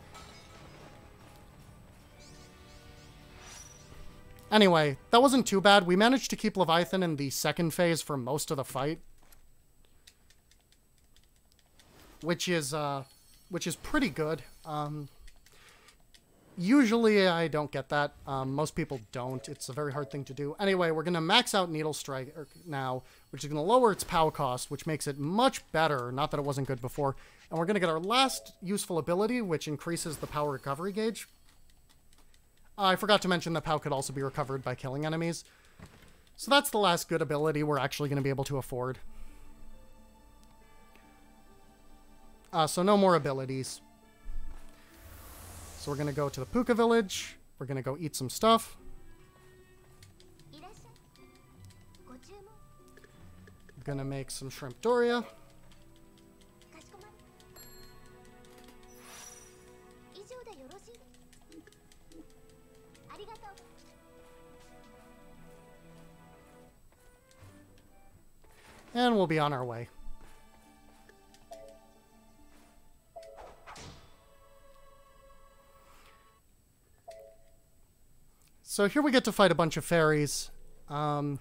Anyway, that wasn't too bad. We managed to keep Leviathan in the second phase for most of the fight. Which is pretty good. Usually I don't get that. Most people don't. It's a very hard thing to do. Anyway, we're going to max out Needle Strike now, which is going to lower its POW cost, which makes it much better. Not that it wasn't good before. And we're going to get our last useful ability, which increases the POW recovery gauge. I forgot to mention that POW could also be recovered by killing enemies. So that's the last good ability we're actually going to be able to afford. So no more abilities. So we're going to go to the Puka village. We're going to go eat some stuff. I'm going to make some shrimp doria. And we'll be on our way. So here we get to fight a bunch of fairies. The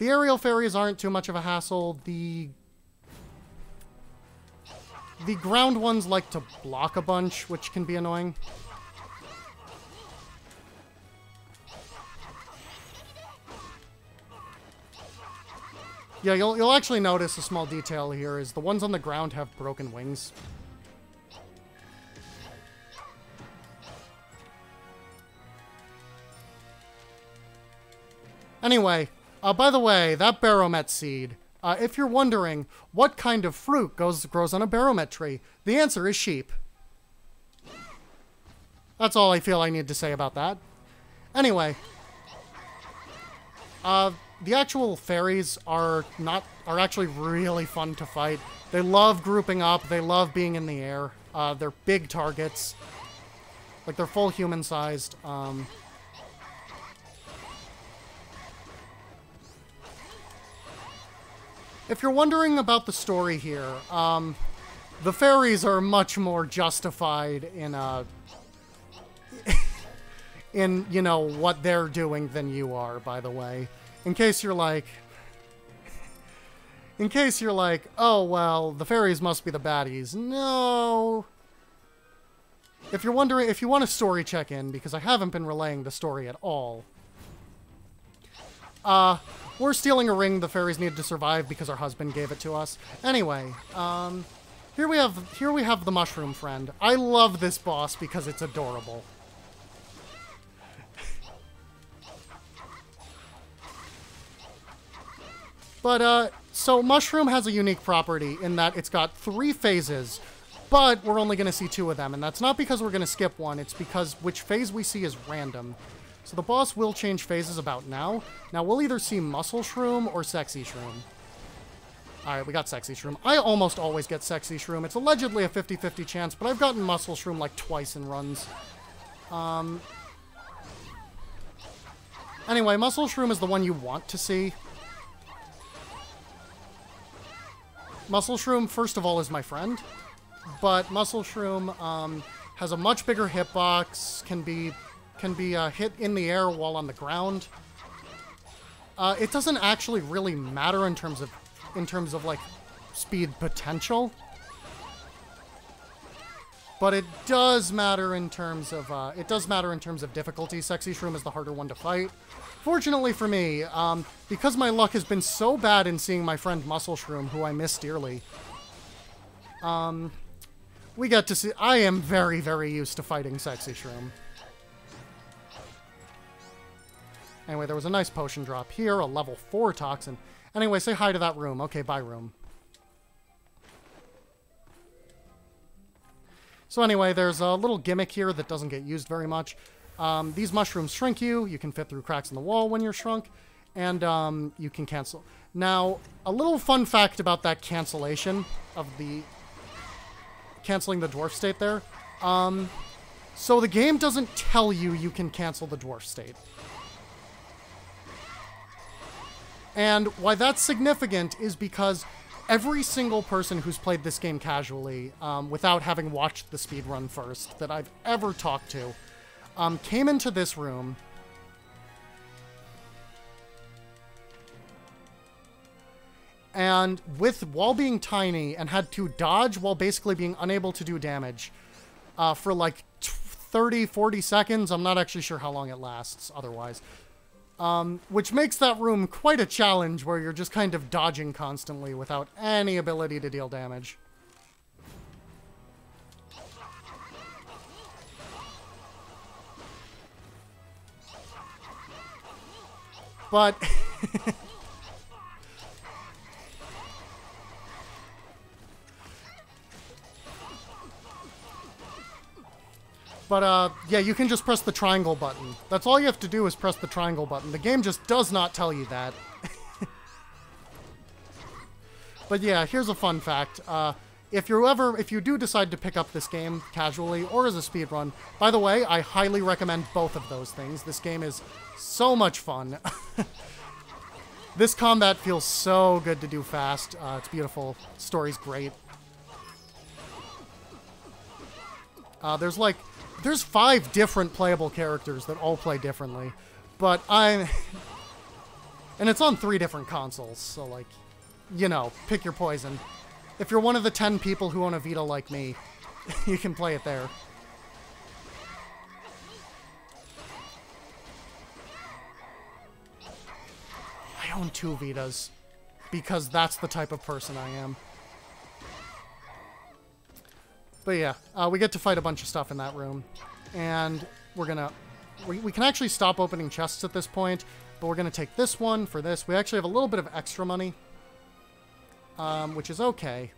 aerial fairies aren't too much of a hassle. The ground ones like to block a bunch, which can be annoying. Yeah, you'll actually notice a small detail here is the ones on the ground have broken wings. Anyway, by the way, that baromet seed, if you're wondering what kind of fruit grows on a baromet tree, the answer is sheep. That's all I feel I need to say about that. Anyway, the actual fairies are actually really fun to fight. They love grouping up. They love being in the air. They're big targets. Like, they're full human-sized. If you're wondering about the story here, the fairies are much more justified in, in, you know, what they're doing than you are, by the way. In case you're like, oh, well, the fairies must be the baddies. No. If you're wondering, if you want a story check-in, because I haven't been relaying the story at all. We're stealing a ring the fairies needed to survive because our husband gave it to us. Anyway, here we have the mushroom friend. I love this boss because it's adorable. But, so Mushroom has a unique property in that it's got 3 phases, but we're only going to see 2 of them. And that's not because we're going to skip one, it's because which phase we see is random. So the boss will change phases about now. Now we'll either see Muscle Shroom or Sexy Shroom. Alright, we got Sexy Shroom. I almost always get Sexy Shroom. It's allegedly a 50-50 chance, but I've gotten Muscle Shroom like twice in runs. Anyway, Muscle Shroom is the one you want to see. Muscle Shroom, first of all, is my friend, but Muscle Shroom has a much bigger hitbox, can be hit in the air while on the ground. It doesn't actually really matter in terms of like speed potential, but it does matter in terms of difficulty. Sexy Shroom is the harder one to fight. Fortunately for me, because my luck has been so bad in seeing my friend Muscle Shroom, who I miss dearly, we get to see... I am very, very used to fighting Sexy Shroom. Anyway, there was a nice potion drop here, a level 4 toxin. Anyway, say hi to that room. Okay, bye, room. So anyway, there's a little gimmick here that doesn't get used very much. These mushrooms shrink you. You can fit through cracks in the wall when you're shrunk. And you can cancel. Now, a little fun fact about that cancellation of the... canceling the dwarf state there. So the game doesn't tell you can cancel the dwarf state. And why that's significant is because every single person who's played this game casually, without having watched the speedrun first, that I've ever talked to, came into this room, and while being tiny, and had to dodge while basically being unable to do damage for like 30, 40 seconds. I'm not actually sure how long it lasts otherwise. Which makes that room quite a challenge where you're just kind of dodging constantly without any ability to deal damage. But yeah, you can just press the triangle button. That's all you have to do is press the triangle button. The game just does not tell you that. But yeah, here's a fun fact. If you do decide to pick up this game casually or as a speedrun, by the way, I highly recommend both of those things. This game is so much fun. This combat feels so good to do fast. It's beautiful. Story's great. There's 5 different playable characters that all play differently, but and it's on 3 different consoles, so like, you know, pick your poison. If you're one of the 10 people who own a Vita like me, you can play it there. I own 2 Vitas, because that's the type of person I am. But yeah, we get to fight a bunch of stuff in that room. And we're gonna... We can actually stop opening chests at this point, but we're gonna take this one for this. We actually have a little bit of extra money, which is okay.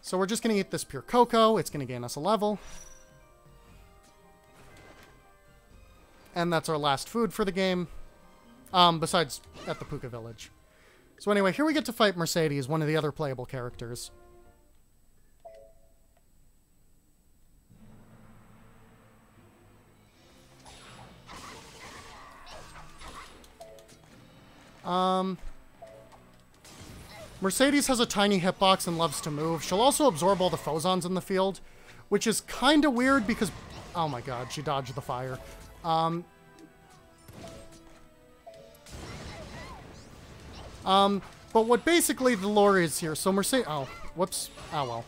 So we're just gonna eat this pure cocoa. It's gonna gain us a level. And that's our last food for the game, besides at the Puka Village. So anyway, here we get to fight Mercedes, one of the other playable characters. Mercedes has a tiny hitbox and loves to move. She'll also absorb all the phosons in the field, which is kind of weird because... Oh my god, she dodged the fire. But what basically the lore is here, so Mercedes... Oh, whoops. Oh,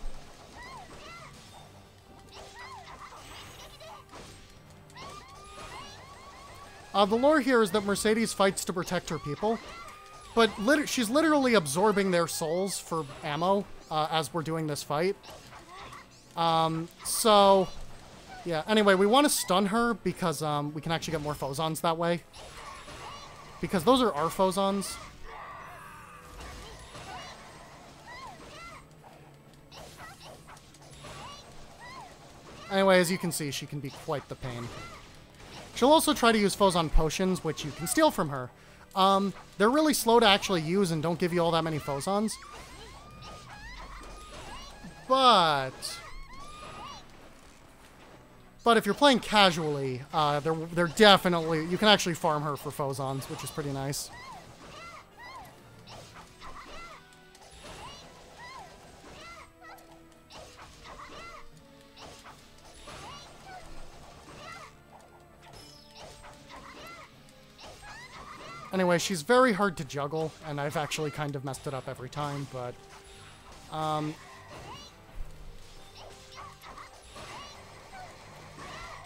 well. The lore here is that Mercedes fights to protect her people, but she's literally absorbing their souls for ammo as we're doing this fight. So... Yeah, anyway, we want to stun her because we can actually get more phosons that way. Because those are our phosons. Anyway, as you can see, she can be quite the pain. She'll also try to use phoson potions, which you can steal from her. They're really slow to actually use and don't give you all that many phosons. But if you're playing casually, they're definitely... You can actually farm her for phosons, which is pretty nice. Anyway, she's very hard to juggle, and I've actually kind of messed it up every time, but...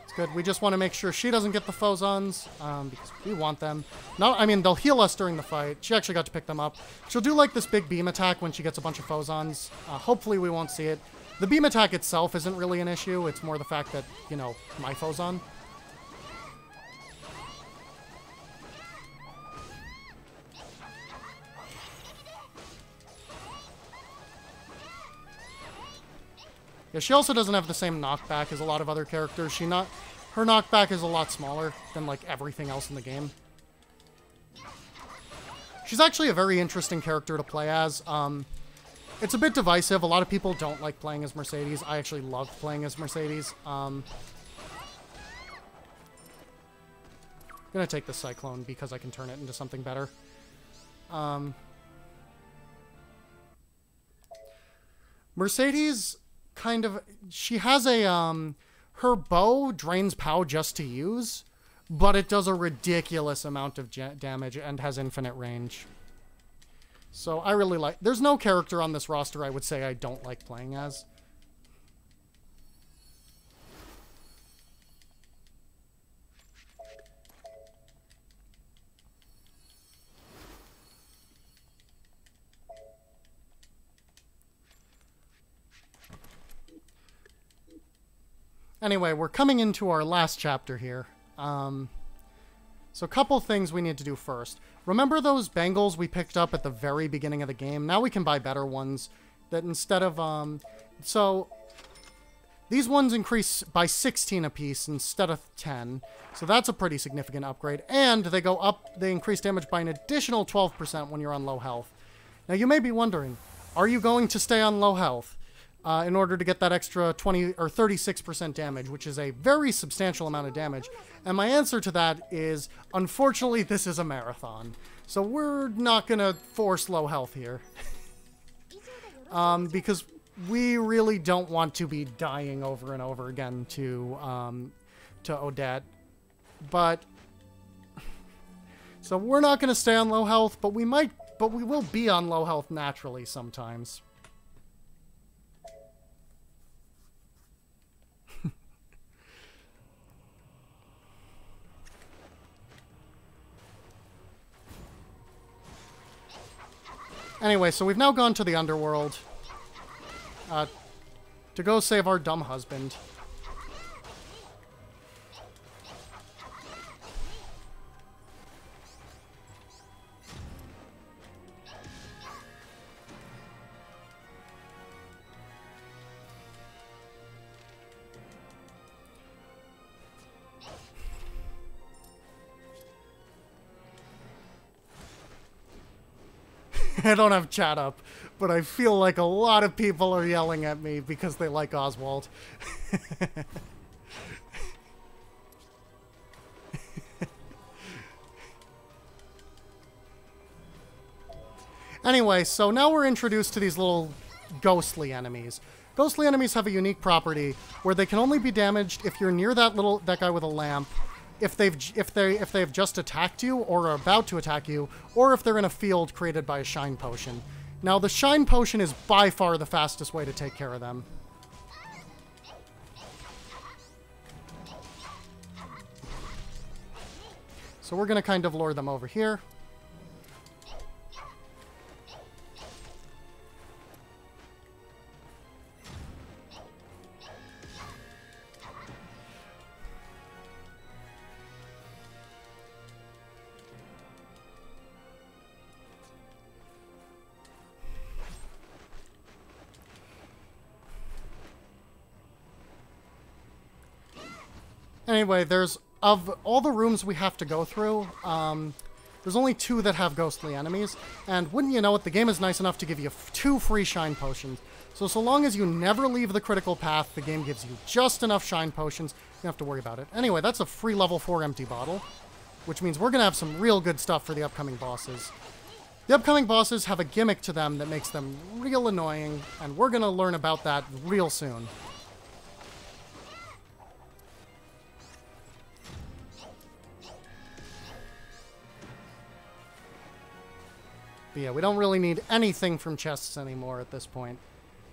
it's good. We just want to make sure she doesn't get the phosons, because we want them. No, I mean, they'll heal us during the fight. She actually got to pick them up. She'll do, like, this big beam attack when she gets a bunch of phosons. Hopefully we won't see it. The beam attack itself isn't really an issue. It's more the fact that, you know, my phoson. Yeah, she also doesn't have the same knockback as a lot of other characters. Her knockback is a lot smaller than, like, everything else in the game. She's actually a very interesting character to play as. It's a bit divisive. A lot of people don't like playing as Mercedes. I actually love playing as Mercedes. I'm gonna take the Cyclone because I can turn it into something better. Mercedes... kind of, she has a, her bow drains POW just to use, but it does a ridiculous amount of damage and has infinite range. So I really like... There's no character on this roster I would say I don't like playing as. Anyway, we're coming into our last chapter here. So a couple things we need to do first. Remember those bangles we picked up at the very beginning of the game? Now we can buy better ones that instead of... So these ones increase by 16 apiece instead of 10. So that's a pretty significant upgrade. And they go up, they increase damage by an additional 12% when you're on low health. Now you may be wondering, are you going to stay on low health? In order to get that extra 20 or 36% damage, which is a very substantial amount of damage. And my answer to that is, unfortunately, this is a marathon. So we're not going to force low health here. Because we really don't want to be dying over and over again to Odette. But, so we're not going to stay on low health, but we will be on low health naturally sometimes. Anyway, so we've now gone to the underworld to go save our dumb husband. I don't have chat up, but I feel like a lot of people are yelling at me because they like Oswald. Anyway, so now we're introduced to these little ghostly enemies. Ghostly enemies have a unique property where they can only be damaged if you're near that guy with a lamp, if they've just attacked you or are about to attack you, or if they're in a field created by a shine potion. Now, the shine potion is by far the fastest way to take care of them. So we're going to kind of lure them over here. Anyway, of all the rooms we have to go through, there's only 2 that have ghostly enemies, and wouldn't you know it, the game is nice enough to give you 2 free shine potions. So long as you never leave the critical path, the game gives you just enough shine potions, you don't have to worry about it. Anyway, that's a free level 4 empty bottle, which means we're going to have some real good stuff for the upcoming bosses. The upcoming bosses have a gimmick to them that makes them real annoying, and we're going to learn about that real soon. But yeah, we don't really need anything from chests anymore at this point.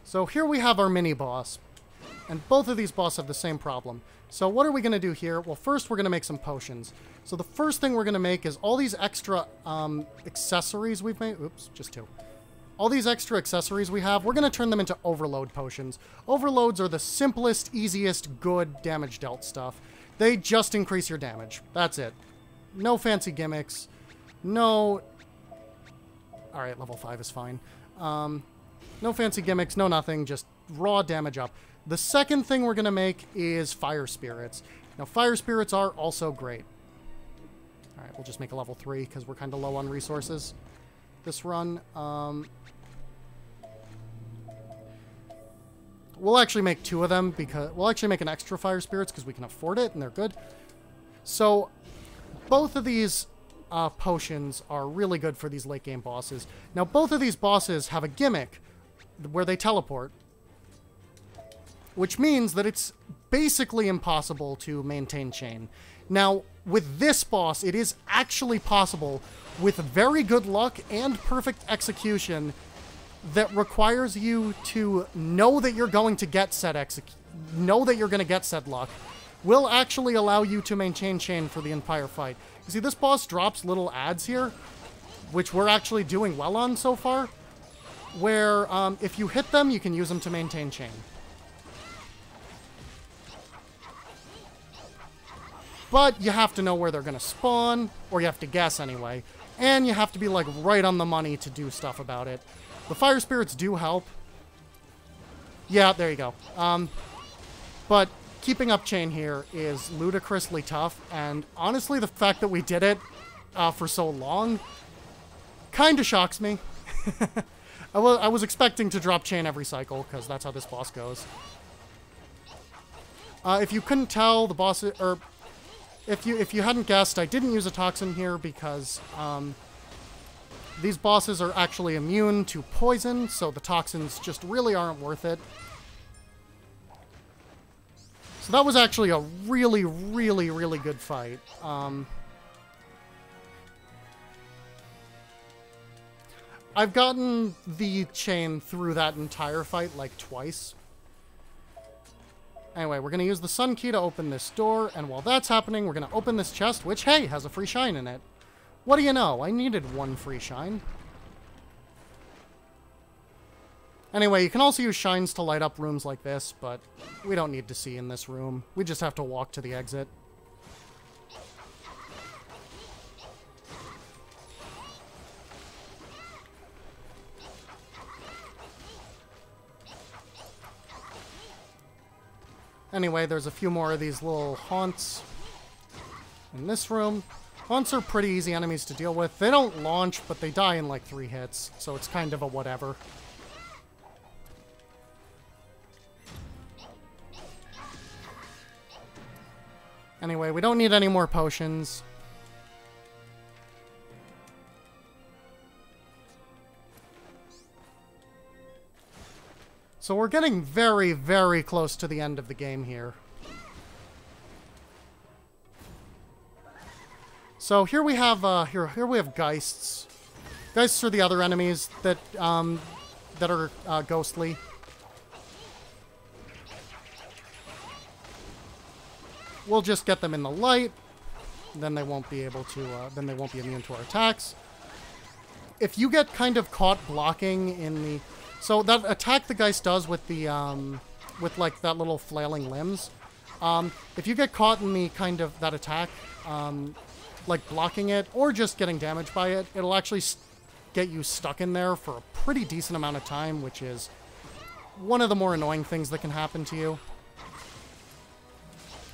So here we have our mini-boss. And both of these bosses have the same problem. So what are we going to do here? Well, first we're going to make some potions. So the first thing we're going to make is all these extra accessories we've made. Oops, just 2. All these extra accessories we have, we're going to turn them into overload potions. Overloads are the simplest, easiest, good damage dealt stuff. They just increase your damage. That's it. No fancy gimmicks. No... Alright, level 5 is fine. No fancy gimmicks, no nothing, just raw damage up. The second thing we're going to make is fire spirits. Now, fire spirits are also great. Alright, we'll just make a level 3 because we're kind of low on resources this run. We'll actually make 2 of them because... We'll actually make an extra fire spirits because we can afford it and they're good. So, both of these... potions are really good for these late game bosses. Now, both of these bosses have a gimmick where they teleport, which means that it's basically impossible to maintain chain. Now, with this boss, it is actually possible, with very good luck and perfect execution, that requires you to know that you're going to get said luck, will actually allow you to maintain chain for the entire fight. You see, this boss drops little adds here, which we're actually doing well on so far, where if you hit them, you can use them to maintain chain. But you have to know where they're going to spawn, or you have to guess anyway, and you have to be like right on the money to do stuff about it. The fire spirits do help. Yeah, there you go. But keeping up chain here is ludicrously tough, and honestly, the fact that we did it for so long kind of shocks me. I was expecting to drop chain every cycle, because that's how this boss goes. If you couldn't tell, the boss, or if you hadn't guessed, I didn't use a toxin here because these bosses are actually immune to poison, so the toxins just really aren't worth it. So that was actually a really, really, really good fight. I've gotten the chain through that entire fight like twice. Anyway, we're going to use the sun key to open this door, and while that's happening, we're going to open this chest, which, hey, has a free shine in it. What do you know? I needed one free shine. Anyway, you can also use shines to light up rooms like this, but we don't need to see in this room. We just have to walk to the exit. Anyway, there's a few more of these little haunts in this room. Haunts are pretty easy enemies to deal with. They don't launch, but they die in like 3 hits, so it's kind of a whatever. Anyway, we don't need any more potions. So we're getting very, very close to the end of the game here. So here we have here we have Geists. Geists are the other enemies that that are ghostly. We'll just get them in the light, then they won't be able to. Then they won't be immune to our attacks. If you get kind of caught blocking in the, so that attack the Geist does with the with like that little flailing limbs. If you get caught in the kind of that attack, like blocking it or just getting damaged by it, it'll actually get you stuck in there for a pretty decent amount of time, which is one of the more annoying things that can happen to you.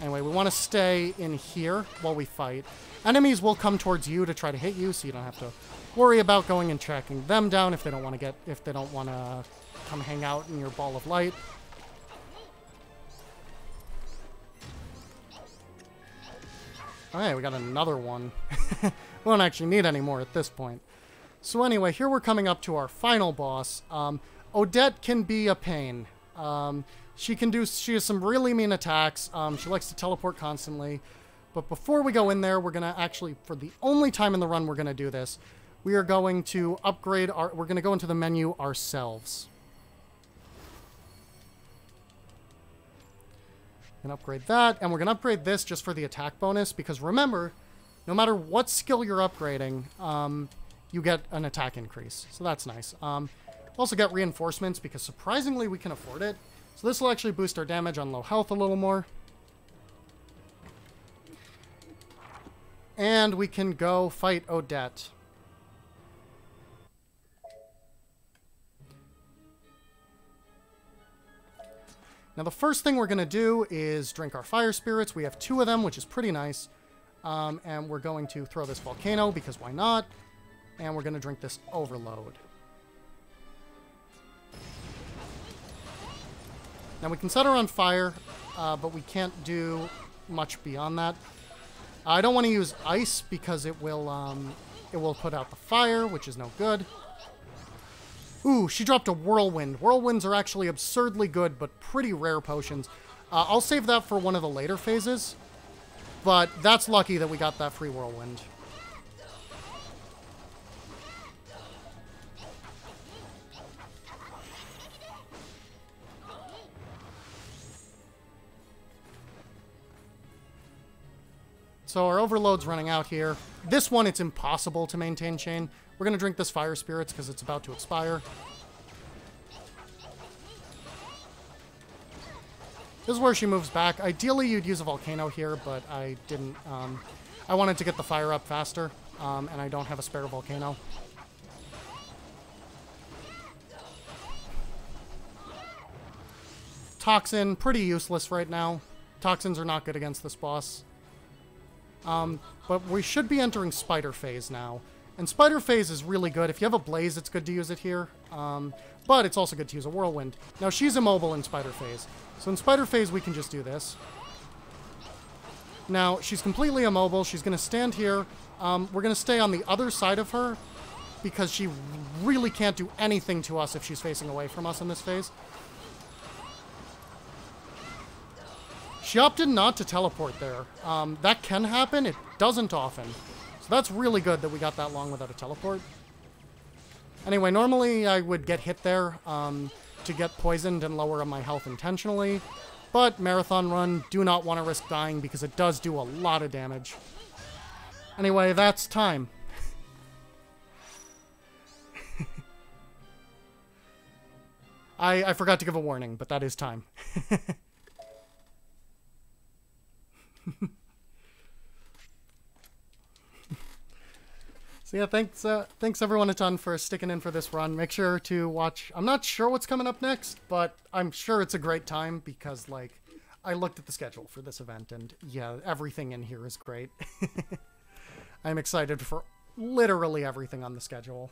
Anyway, we want to stay in here while we fight. Enemies will come towards you to try to hit you, so you don't have to worry about going and tracking them down if they don't want to come hang out in your ball of light. Alright, we got another one. We don't actually need any more at this point. So anyway, here we're coming up to our final boss. Odette can be a pain. She has some really mean attacks. She likes to teleport constantly. But before we go in there, we're going to actually, for the only time in the run we're going to do this, we are going to upgrade we're going to go into the menu ourselves. We're going to upgrade that, and we're going to upgrade this just for the attack bonus, because remember, no matter what skill you're upgrading, you get an attack increase. So that's nice. Also get reinforcements, because surprisingly we can afford it. So this will actually boost our damage on low health a little more. And we can go fight Odette. Now the first thing we're going to do is drink our fire spirits. We have 2 of them, which is pretty nice. And we're going to throw this volcano, because why not? And we're going to drink this overload. Now we can set her on fire, but we can't do much beyond that. I don't want to use ice because it will put out the fire, which is no good. Ooh, she dropped a whirlwind. Whirlwinds are actually absurdly good, but pretty rare potions. I'll save that for one of the later phases. But that's lucky that we got that free whirlwind. So our overload's running out here. This one, it's impossible to maintain chain. We're going to drink this Fire Spirits because it's about to expire. This is where she moves back. Ideally, you'd use a Volcano here, but I didn't. I wanted to get the fire up faster, and I don't have a spare Volcano. Toxin, pretty useless right now. Toxins are not good against this boss. But we should be entering Spider Phase now. And Spider Phase is really good. If you have a Blaze, it's good to use it here. But it's also good to use a Whirlwind. Now, she's immobile in Spider Phase. So in Spider Phase, we can just do this. Now, she's completely immobile. She's going to stand here. We're going to stay on the other side of her because she really can't do anything to us if she's facing away from us in this phase. She opted not to teleport there. That can happen. It doesn't often. So that's really good that we got that long without a teleport. Anyway, normally I would get hit there to get poisoned and lower my health intentionally. But Marathon Run, do not want to risk dying because it does do a lot of damage. Anyway, that's time. I forgot to give a warning, but that is time. So yeah, thanks everyone a ton for sticking in for this run. Make sure to watch. I'm not sure what's coming up next, but I'm sure it's a great time because, like, I looked at the schedule for this event and yeah, everything in here is great. I'm excited for literally everything on the schedule.